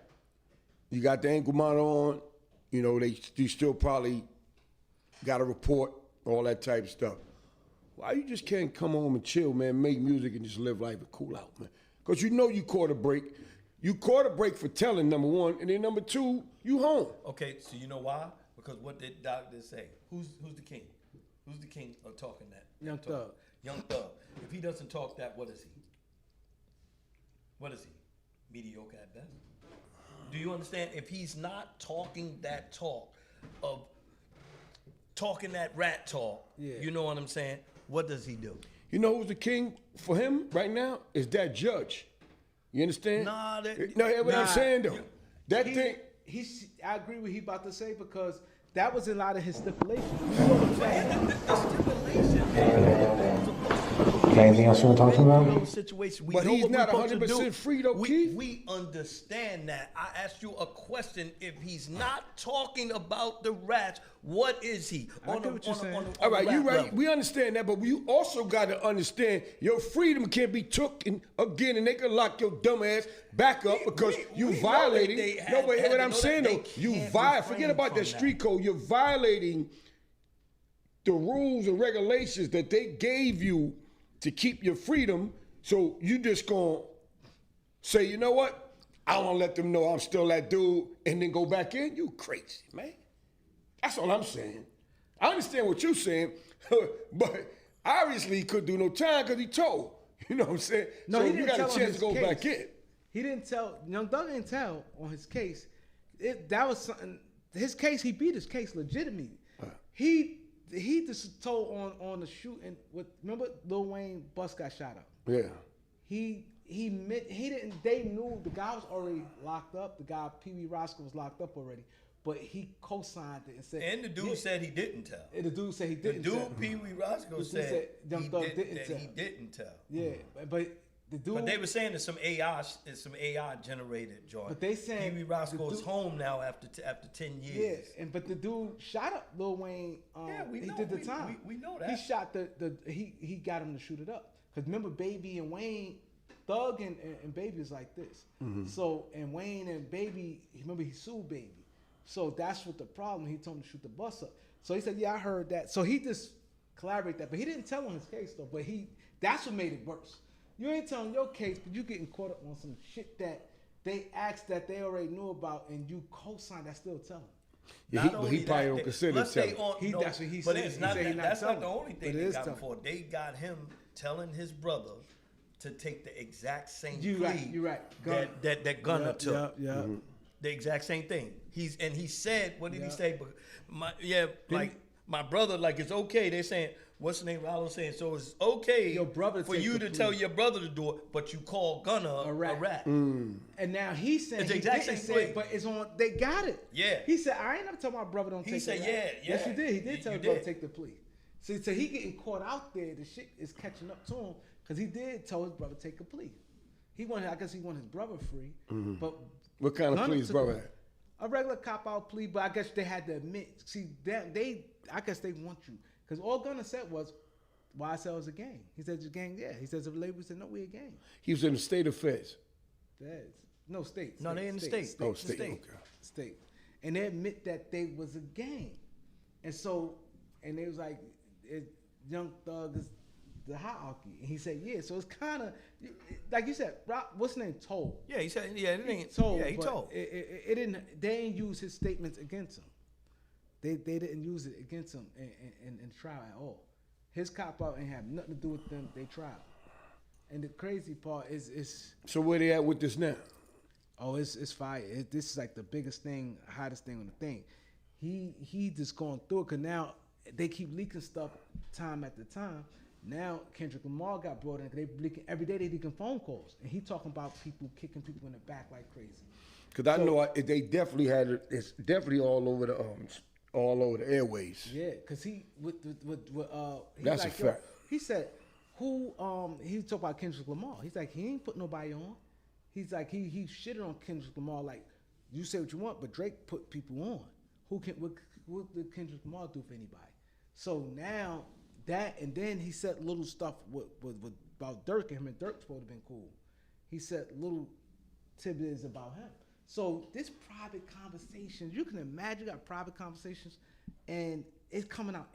You got the ankle monitor on. You know, you still probably got a report, all that type of stuff. Why you just can't come home and chill, man, make music and just live life and cool out, man? Because you know you caught a break. You caught a break for telling, number one, and then number two, you home. Okay, so you know why? Because what did doctors say? Who's the king? Who's the king of talking that? Young Thug. Young Thug. If he doesn't talk that, what is he? What is he? Mediocre at best. Do you understand? If he's not talking that talk of talking that rat talk, you know what I'm saying? What does he do? You know who's the king for him right now? Is that judge. You understand? What I'm saying though. I agree with he about to say because that was a lot of his stipulations. Anything else you want to talk about? Situation, but he's not 100% free though, Keith. We understand that. I asked you a question. If he's not talking about the rats, what is he? All right, you right. We understand that, but you also got to understand your freedom can't be taken again, and they can lock your dumb ass back up because you violating. No, but hear what I'm saying though. You violate. Forget about that street code. You're violating the rules and regulations that they gave you to keep your freedom. So you just gonna say, you know what? I don't wanna let them know I'm still that dude and then go back in. You crazy, man. That's all I'm saying. I understand what you're saying, but obviously he couldn't do no time because he told. You know what I'm saying? No, so he didn't you got tell a chance to go case. back in. He didn't tell, Young Thug didn't tell on his case. That was something, his case, he beat his case legitimately. He just told on the shooting with, remember Lil Wayne bus got shot up. Yeah. They knew the guy was already locked up. The guy, Pee Wee Roscoe, was locked up already. But he co-signed it and said. And the dude said he didn't tell. And the dude said he didn't tell. The dude, Pee Wee Roscoe, said he didn't tell. Yeah, but the dude. But they were saying it's some AI generated joint. But they saying Pee Wee Roscoe's home now after 10 years. Yeah, but the dude shot up Lil Wayne. He did the time. We know that. He shot he got him to shoot it up. Cause remember, Baby and Wayne, Thug and Baby is like this. Mm-hmm. So and Wayne and Baby, remember he sued Baby. So that's what the problem. He told him to shoot the bus up. So he said, yeah, I heard that. So he just collaborated that, but he didn't tell on his case though. But that's what made it worse. You ain't telling your case, but you getting caught up on some shit that they asked that they already knew about, and you co-signed that still telling. Yeah, but he probably don't consider telling. That's what he but said. it's not. That's not the only thing they got telling. before. They got him telling his brother to take the exact same plea. You're right. That Gunna took. Yeah. Mm-hmm. The exact same thing. He said, what did he say? My brother, like, it's okay. They're saying, what's the name? Rollo saying, so it's okay your brother for you to tell your brother to do it, but you call Gunna a rat. And now he said it's the exact same thing. But it's on. They got it. Yeah. He said, I ain't never tell my brother don't take the plea. He said, yeah. Yes, you did. He did tell his brother to take the plea. So he getting caught out there. The shit is catching up to him because he did tell his brother to take a plea. I guess he wanted his brother free. Mm-hmm. But what kind of plea his brother had? A regular cop-out plea, but I guess they had to admit. See, I guess they want you. Because all Gunna said was, YSL is a gang. He said, the gang, yeah. He says, the label said, no, we a gang. He was in the state of feds. No, state. No, they in the state. Oh, state, okay. State. And they admit that they was a gang. And so, and they was like, Young Thug is the hierarchy. And he said, yeah. So it's kind of, like you said, what's his name? Told. Yeah, he said, yeah, it ain't told. Yeah, he told. It didn't, they ain't use his statements against him. They didn't use it against him in trial at all. His cop out ain't have nothing to do with them. They trial. And the crazy part is So where they at with this now? oh, it's fire. This is like the biggest thing, hottest thing on the thing. He just going through it because now they keep leaking stuff time after time. Now Kendrick Lamar got brought in. They leaking every day. They leaking phone calls, and he talking about people kicking people in the back like crazy. Because I know they definitely had it. It's definitely all over the airways. Yeah, because he That's like, a fact. He said who he talked about Kendrick Lamar. He's like he ain't put nobody on. He's like he shitted on Kendrick Lamar like you say what you want, but Drake put people on. What did Kendrick Lamar do for anybody? So now that, and then he said little stuff with about Dirk, and him and Dirk supposed to have been cool. He said little tidbits about him. So this private conversations, you can imagine you got private conversations, and it's coming out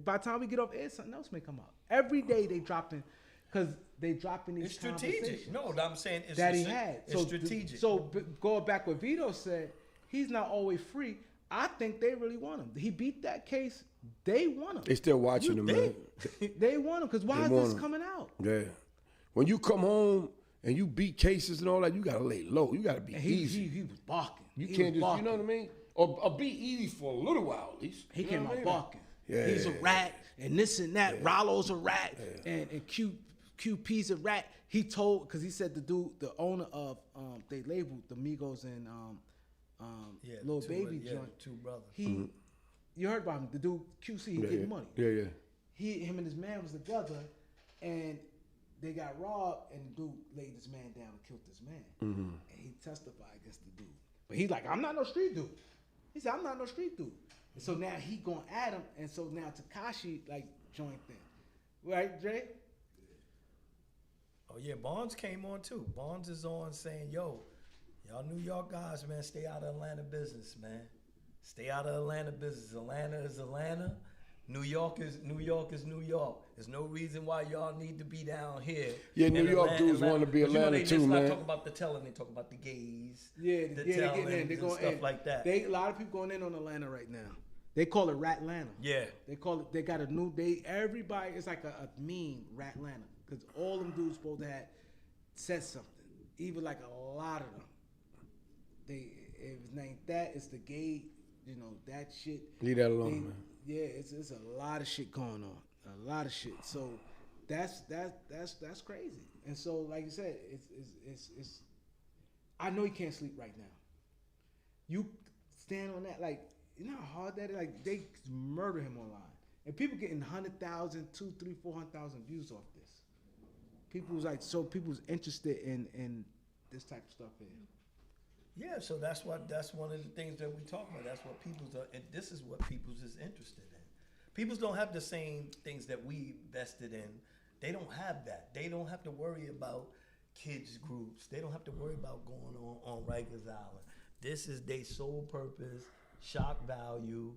by the time we get off air, something else may come out. Every day they dropping, because they dropping these strategic. conversations. No, I'm saying it's that he had. It's strategic. So going back what Vito said, he's not always free. I think they really want him. He beat that case. They want him. They still watching him, man. They want him because why is this coming out? Yeah. When you come home and you beat cases and all that, you gotta lay low. You gotta be easy. He was barking. You can't just, you know what I mean? Or be easy for a little while at least. He came out barking. Yeah. He's a rat, and this and that. Yeah. Rollo's a rat, and QP's a rat. He told, because he said the owner of they labeled the Migos and Lil Baby joint. Two brothers. You heard about him, the dude QC, he getting money. Yeah. Him and his man was together, and they got robbed, and the dude laid this man down and killed this man. And he testified against the dude. But he's like, I'm not no street dude. He said, I'm not no street dude. And so now he going at him, and so now Tekashi like joined them. Right, Dre? Oh yeah, Bonds came on too. Bonds is on saying, yo, y'all New York guys, man, stay out of Atlanta business, man. Stay out of Atlanta business. Atlanta is Atlanta. New York is New York. There's no reason why y'all need to be down here. Yeah, New York dudes want to be Atlanta too, man. They talk about the telling. They talk about the gays. Yeah, the they're getting in. They're going stuff in. like that. A lot of people going in on Atlanta right now. They call it Ratlanta. Yeah. They call it. They got a new. Everybody. It's like a meme, Ratlanta, because all them dudes supposed to have said something. Even like a lot of them. If it's named that, it's the gay. You know that shit. Leave that alone, man. Yeah, it's a lot of shit going on. A lot of shit. So that's crazy. And so like you said, it's I know you can't sleep right now. You stand on that, like, you know how hard that is? Like, they murder him online. And people getting 100,000, 200,000, 300,000, 400,000 views off this. People's interested in this type of stuff here. Yeah, so that's one of the things that we talk about. That's what and this is what people's is interested in. People's don't have the same things that we vested in. They don't have that. They don't have to worry about kids groups. They don't have to worry about going on Rikers Island. This is their sole purpose, shock value,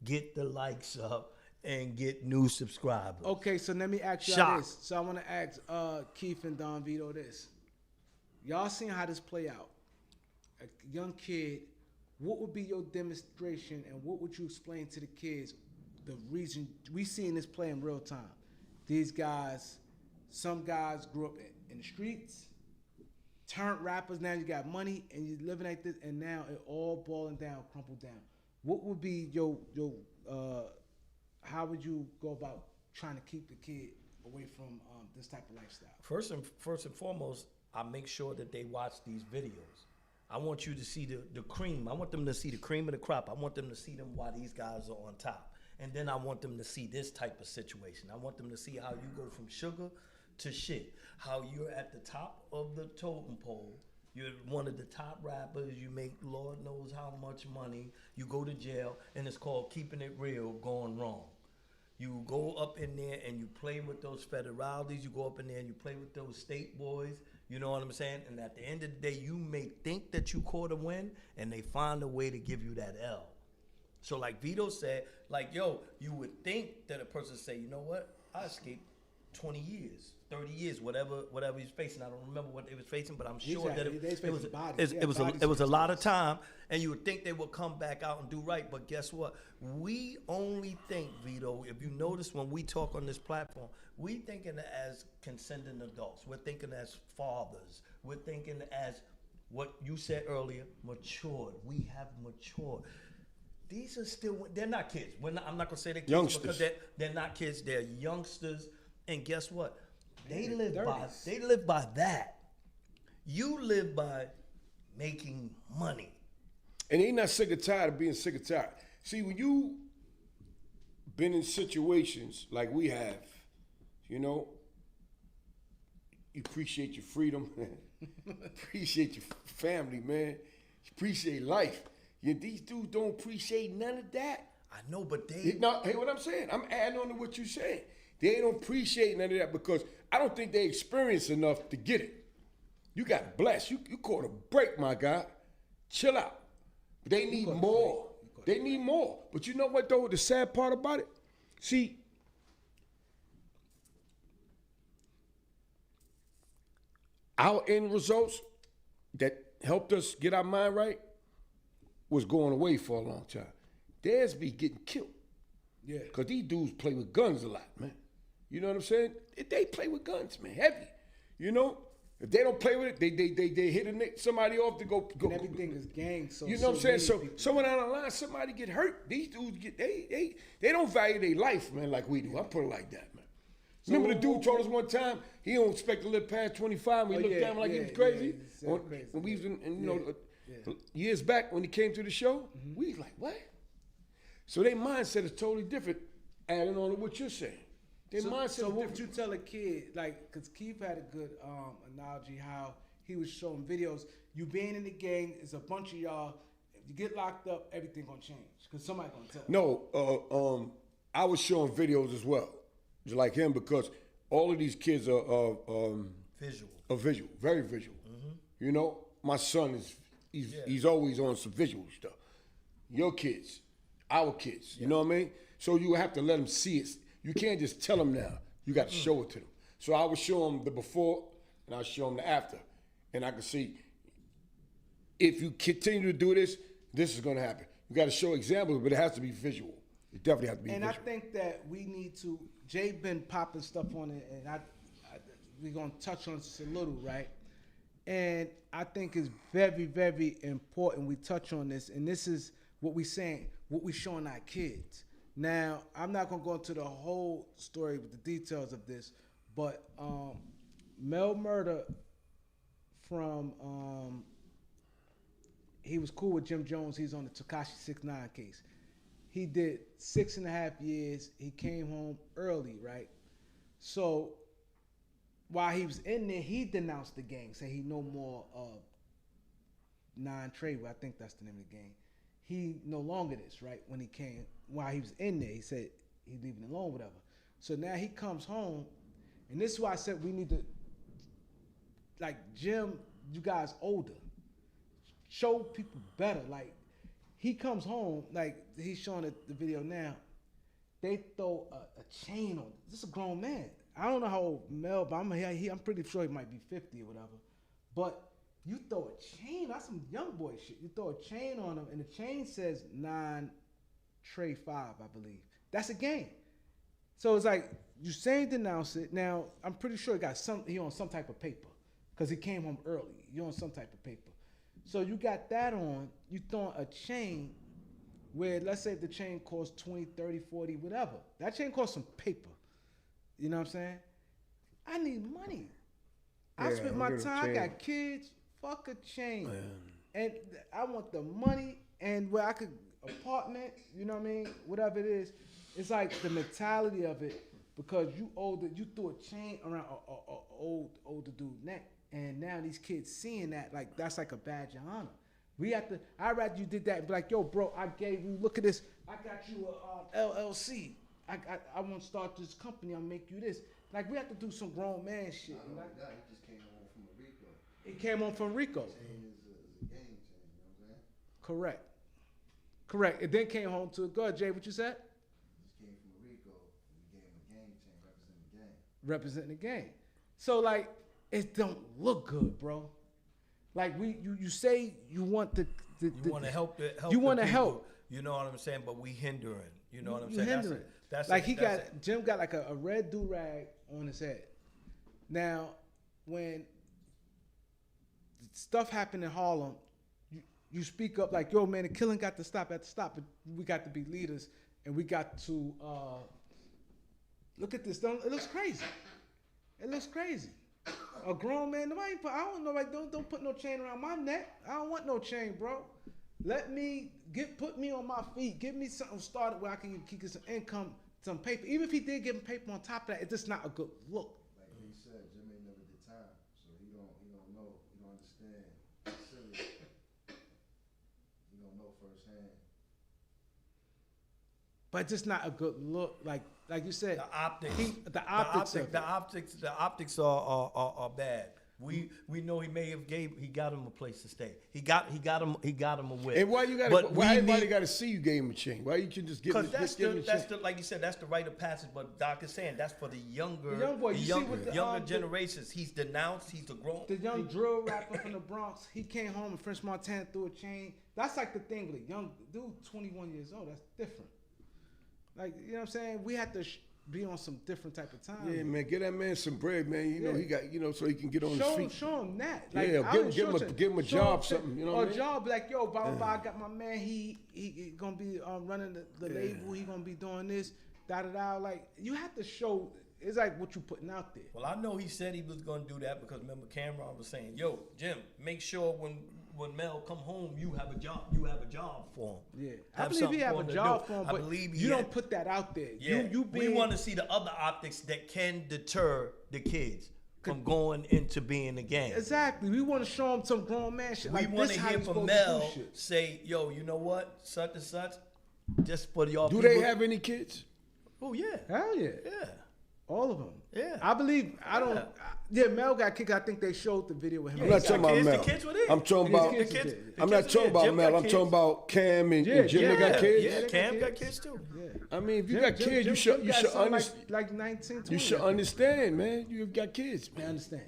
get the likes up, and get new subscribers. Okay, so let me ask you this. So I want to ask Keith and Don Vito this. Y'all seen how this play out? A young kid, what would be your demonstration and what would you explain to the kids the reason we seeing this play in real time? These guys, some guys grew up in the streets, turned rappers, now you got money and you're living like this, and now it all boiling down, crumpled down. What would be your how would you go about trying to keep the kid away from this type of lifestyle? First and foremost, I make sure that they watch these videos. I want you to see the cream. I want them to see the cream of the crop. I want them to see them while these guys are on top. And then I want them to see this type of situation. I want them to see how you go from sugar to shit. How you're at the top of the totem pole. You're one of the top rappers. You make Lord knows how much money. You go to jail, and it's called keeping it real, going wrong. You go up in there and you play with those federalities. You go up in there and you play with those state boys. You know what I'm saying? And at the end of the day, you may think that you caught a win, and they find a way to give you that L. So like Vito said, like, yo, you would think that a person say, you know what? I escaped 20 years, 30 years, whatever he's facing. I don't remember what they was facing, but I'm sure that it was a lot of time, and you would think they would come back out and do right. But guess what? We only think, Vito, if you notice when we talk on this platform, we thinking as consenting adults. We're thinking as fathers. We're thinking as what you said earlier, matured. We have matured. These are still, they're not kids. I'm not gonna say they're kids Youngsters. because they're not kids. They're youngsters. And guess what? They live by that. You live by making money. And they not sick or tired of being sick or tired. See, when you been in situations like we have, you know, you appreciate your freedom, appreciate your family, man. You appreciate life. These dudes don't appreciate none of that. I know, but Hey, what I'm saying, I'm adding on to what you're saying. They don't appreciate none of that because I don't think they experience enough to get it. You got blessed. You caught a break, my guy. Chill out. But they need more. They need more. But you know what, though? The sad part about it? See, our end results that helped us get our mind right was going away for a long time. Theirs be getting killed. Yeah. Because these dudes play with guns a lot, man. You know what I'm saying? They play with guns, man, heavy. You know? If they don't play with it, they hit somebody off to go. And everything is gang. So you know what I'm saying? So someone down the line, somebody get hurt. These dudes they don't value their life, man, like we do. I put it like that, man. So remember the dude told us one time he don't expect to live past 25. We looked at him like he was crazy. When we was in, years back when he came to the show, we was like, what? So their mindset is totally different. Adding on to what you're saying. So what would you tell a kid, like, because Keith had a good analogy how he was showing videos. You being in the gang is a bunch of y'all. If you get locked up, everything gonna change because somebody gonna tell. No, I was showing videos as well, just like him, because all of these kids are visual, very visual. Mm-hmm. You know, my son he's always on some visual stuff. Your kids, our kids, you know what I mean? So you have to let them see it. You can't just tell them now. You got to show it to them. So I would show them the before, and I would show them the after. And I could see, if you continue to do this, this is going to happen. You got to show examples, but it has to be visual. It definitely has to be visual. I think that we need to, Jay been popping stuff on it, and we're going to touch on this a little, right? And I think it's very, very important we touch on this. And this is what we're saying, what we're showing our kids. Now, I'm not going to go into the whole story with the details of this, but Mel Murder from, he was cool with Jim Jones. He's on the Tekashi 6ix9ine case. He did 6.5 years. He came home early, right? So while he was in there, he denounced the gang, saying he no more non-Treyway. I think that's the name of the gang. He no longer this, right? When he came, while he was in there, he said he's leaving it alone, whatever. So now he comes home, and this is why I said we need to, like, Jim, you guys older, show people better. Like, he comes home, like he's showing the video now, they throw a chain on. This is a grown man. I don't know how old Mel, but I'm pretty sure he might be 50 or whatever. But you throw a chain, that's some young boy shit. You throw a chain on him, and the chain says 9-Trey 5, I believe. That's a game. So it's like, you saying denounce it. Now, I'm pretty sure he on some type of paper, because he came home early. You on some type of paper. So you got that on, you throwing a chain where, let's say the chain costs 20, 30, 40, whatever. That chain costs some paper. You know what I'm saying? I need money. I spent my time, I got kids, fuck a chain. Man. And I want the money, and where I could, apartment, you know what I mean? Whatever it is. It's like the mentality of it, because you older, you threw a chain around a older dude neck, and now these kids seeing that, like, that's like a badge of honor. I'd rather you did that and be like, yo, bro, I gave you, look at this, I got you a LLC. I want to start this company, I'll make you this. Like, we have to do some grown man shit. Not like that, he just came home from a Rico. He came home from Rico. Chain is a game chain, you know what I'm saying? Correct. It then came home to, go ahead, Jay, what you said? Just came from a Rico, and he gave him a game chain representing the game. representing the game. So like, it don't look good, bro. Like you say you want you want to help. You want to people, help. You know what I'm saying? But we hindering. You know what I'm You saying? hindering. That's like it. Jim got like a red do-rag on his head. Now, when stuff happened in Harlem, you speak up like, yo, man, the killing got to stop at the stop. But we got to be leaders, and we got to look at this. It looks crazy. It looks crazy. A grown man, nobody. I don't know. Like, don't put no chain around my neck. I don't want no chain, bro. Let me put me on my feet. Give me something started where I can get some income, some paper. Even if he did give him paper on top of that, it's just not a good look. Like he said, Jimmy never did time, so he don't know, he don't understand. It's silly. He don't know firsthand. But just not a good look. Like you said, the optics are bad. We know he may have got him a place to stay. He got him a whip. And why everybody got to see you gave him a chain? Why you can just give him a chain? That's the like you said, that's the rite of passage. But Doc is saying that's for the younger, younger generations. He's denounced. He's the grown. The young drill rapper from the Bronx. He came home and French Montana threw a chain. That's like the thing with a young dude, 21 years old. That's different. Like, you know what I'm saying? We have to be on some different type of time. Yeah, man, get that man some bread, man. You know, he got, so he can get on his feet. Show him that. Like, give him a job, something. You know what I mean? A job like, yo, I got my man. He gonna be running the label. He gonna be doing this. Da. Like, you have to show. It's like what you putting out there. Well, I know he said he was gonna do that because remember Camron was saying, yo, Jim, make sure when Mel come home, you have a job. You have a job for him. Yeah, I believe he have a job for him, but you don't put that out there. Yeah, we want to see the other optics that can deter the kids from going into being a gang. Exactly. We want to show them some grown man shit. We want to hear from Mel say, yo, you know what, such and such, just for y'all. Do they have any kids? Oh yeah. Hell yeah. Yeah. All of them. Yeah. I believe. I don't. Yeah, Mel got kicked. I think they showed the video with him. I'm not talking about Mel. The kids were there. I'm talking about. I'm not talking about Mel. I'm talking about Cam and Jim. They got kids. Yeah, Cam got kids too. Yeah. I mean, if you got kids, you should understand. Like 19, 20. You should understand, man. You've got kids. Man. I understand.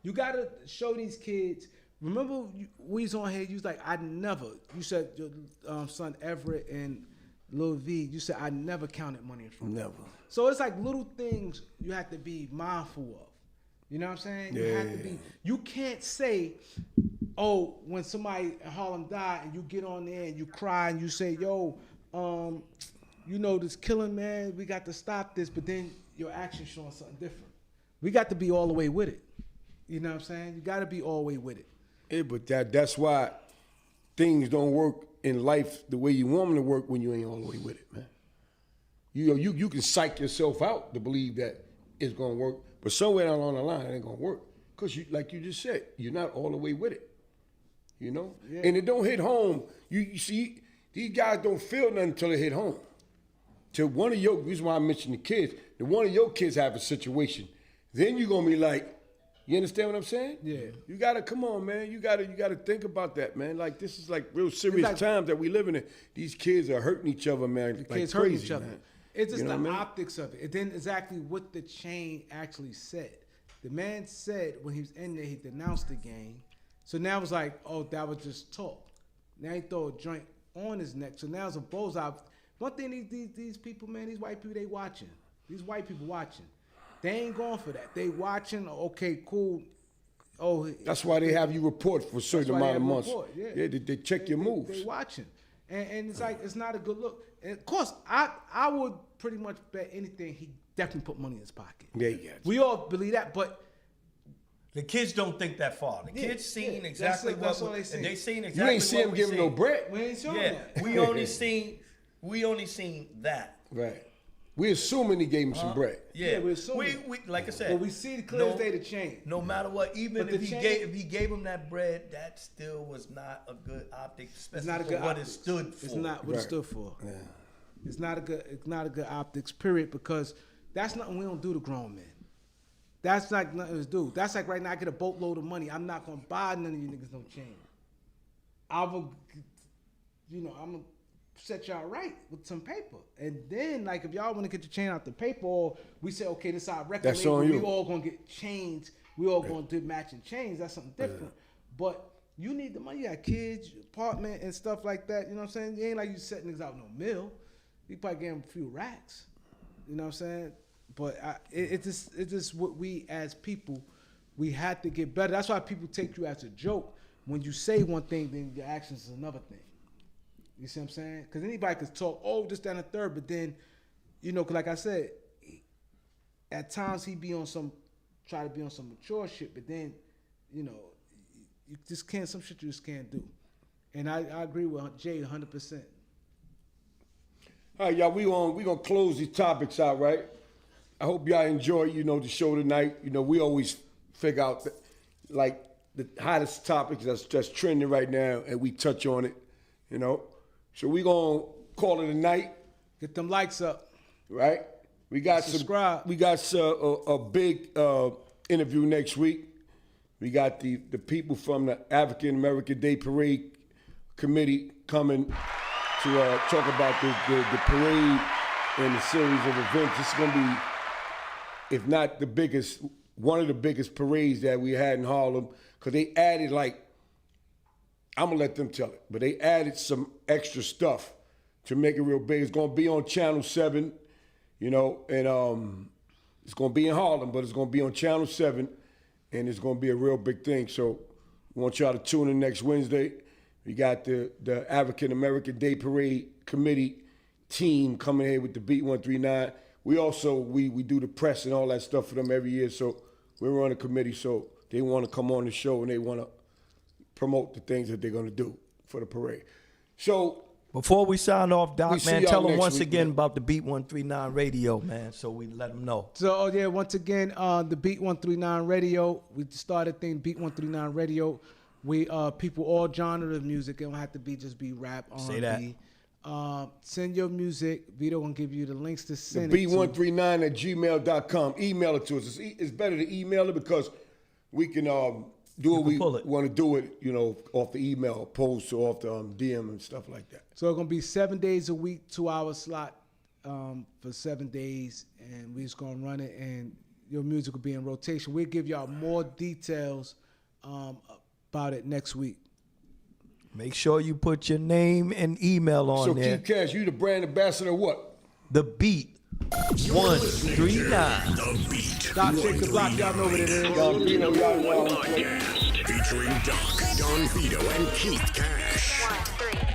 You gotta show these kids. Remember, we was on here. You was like, I never. You said your son Everett and Lil V. You said I never counted money in front. Never. So it's like little things you have to be mindful of. You know what I'm saying? Yeah. You have to be. You can't say, oh, when somebody in Harlem died and you get on there and you cry and you say, yo, this killing, man, we got to stop this, but then your action's showing something different. We got to be all the way with it. You know what I'm saying? You got to be all the way with it. Yeah, but that's why things don't work in life the way you want them to work when you ain't all the way with it, man. You can psych yourself out to believe that it's gonna work, but somewhere along the line it ain't gonna work. Cause like you just said, you're not all the way with it. You know? Yeah. And it don't hit home. You see, these guys don't feel nothing until it hit home. Till one of your, reason why I mentioned the kids, one of your kids have a situation, then you're gonna be like, you understand what I'm saying? Yeah. You gotta, come on, man. You gotta think about that, man. Like, this is like real serious times that we living in. These kids are hurting each other, man. The kids crazy, hurting each other. Man. It's just the optics of it. And then exactly what the chain actually said. The man said when he was in there, he denounced the gang. So now it's like, oh, that was just talk. Now he throw a joint on his neck. So now it's a bullseye. One thing these people, man, these white people, they watching. These white people watching. They ain't going for that. They watching, okay, cool. Oh, that's why they have you report for a certain amount of months. Yeah, they check your moves. They watching. And it's like, it's not a good look. And of course, I would pretty much bet anything he definitely put money in his pocket. Yeah. We all believe that, but the kids don't think that far. The kids seen exactly that's what they seen. They seen exactly. You ain't see him giving no bread. We ain't showing that. we only seen that. Right. We assuming he gave him some bread. Yeah, we assuming. We like I said. But we see the clear as day the chain. No matter what, even if he gave him that bread, that still was not a good optic. It's not a good what optics. It stood for. It's not what it stood for. Yeah. It's not a good optics, period, because that's nothing we don't do to grown men. That's like nothing to do. That's like right now I get a boatload of money. I'm not gonna buy none of you niggas no chain. I'm gonna set y'all right with some paper. And then, like, if y'all want to get your chain out the paper, or we say, okay, this is our record That's label, on you. we all going to get chains, we all going to do matching chains, that's something different. But you need the money, you got kids, apartment, and stuff like that, you know what I'm saying? It ain't like you setting niggas out no mill. You probably get them a few racks, you know what I'm saying? But it's just what we as people, we had to get better. That's why people take you as a joke. When you say one thing, then your actions is another thing. You see what I'm saying? Because anybody could talk, oh, this, that, and the third, but then, you know, 'cause like I said, at times he try to be on some mature shit, but then, you know, you just can't, some shit you just can't do. And I agree with Jay 100%. All right, y'all, we gonna close these topics out, right? I hope y'all enjoy, you know, the show tonight. You know, we always figure out, like, the hottest topics that's trending right now, and we touch on it, you know? So we gonna call it a night. Get them likes up. Right? We got subscribe. We got a big interview next week. We got the people from the African American Day Parade Committee coming to talk about the parade and the series of events. This is gonna be, if not the biggest, one of the biggest parades that we had in Harlem, because they added, like, I'm gonna let them tell it, but they added some extra stuff to make it real big. It's gonna be on Channel 7, you know, and it's gonna be in Harlem, but it's gonna be on Channel 7, and it's gonna be a real big thing. So we want y'all to tune in next Wednesday. We got the African American Day Parade Committee team coming here with the Beat 139. We also, we do the press and all that stuff for them every year, so we're on a committee, so they want to come on the show and they want to promote the things that they're going to do for the parade. So before we sign off, Doc, man, tell them once week, again man. about the Beat 139 radio, man, so we let them know. So, yeah, once again, the Beat 139 radio, we started thing Beat 139 radio. We people all genres of music. It don't have to just be rap, R&B. Say that. Send your music. Vito gonna give you the links to send the it B139@gmail.com. Email it to us. It's better to email it because we can do what we want to do it, you know, off the email, post or off the DM and stuff like that. So it's gonna be 7 days a week, 2-hour slot for 7 days, and we're just gonna run it, and your music will be in rotation. We'll give y'all more details about it next week. Make sure you put your name and email on there. So, Keith Cash, you the brand ambassador of what? The Beat 139. The Beat. Doc, shake the block. Y'all know what it is. Podcast featuring Doc, Don Vito, and Keith Cash. 1, 3.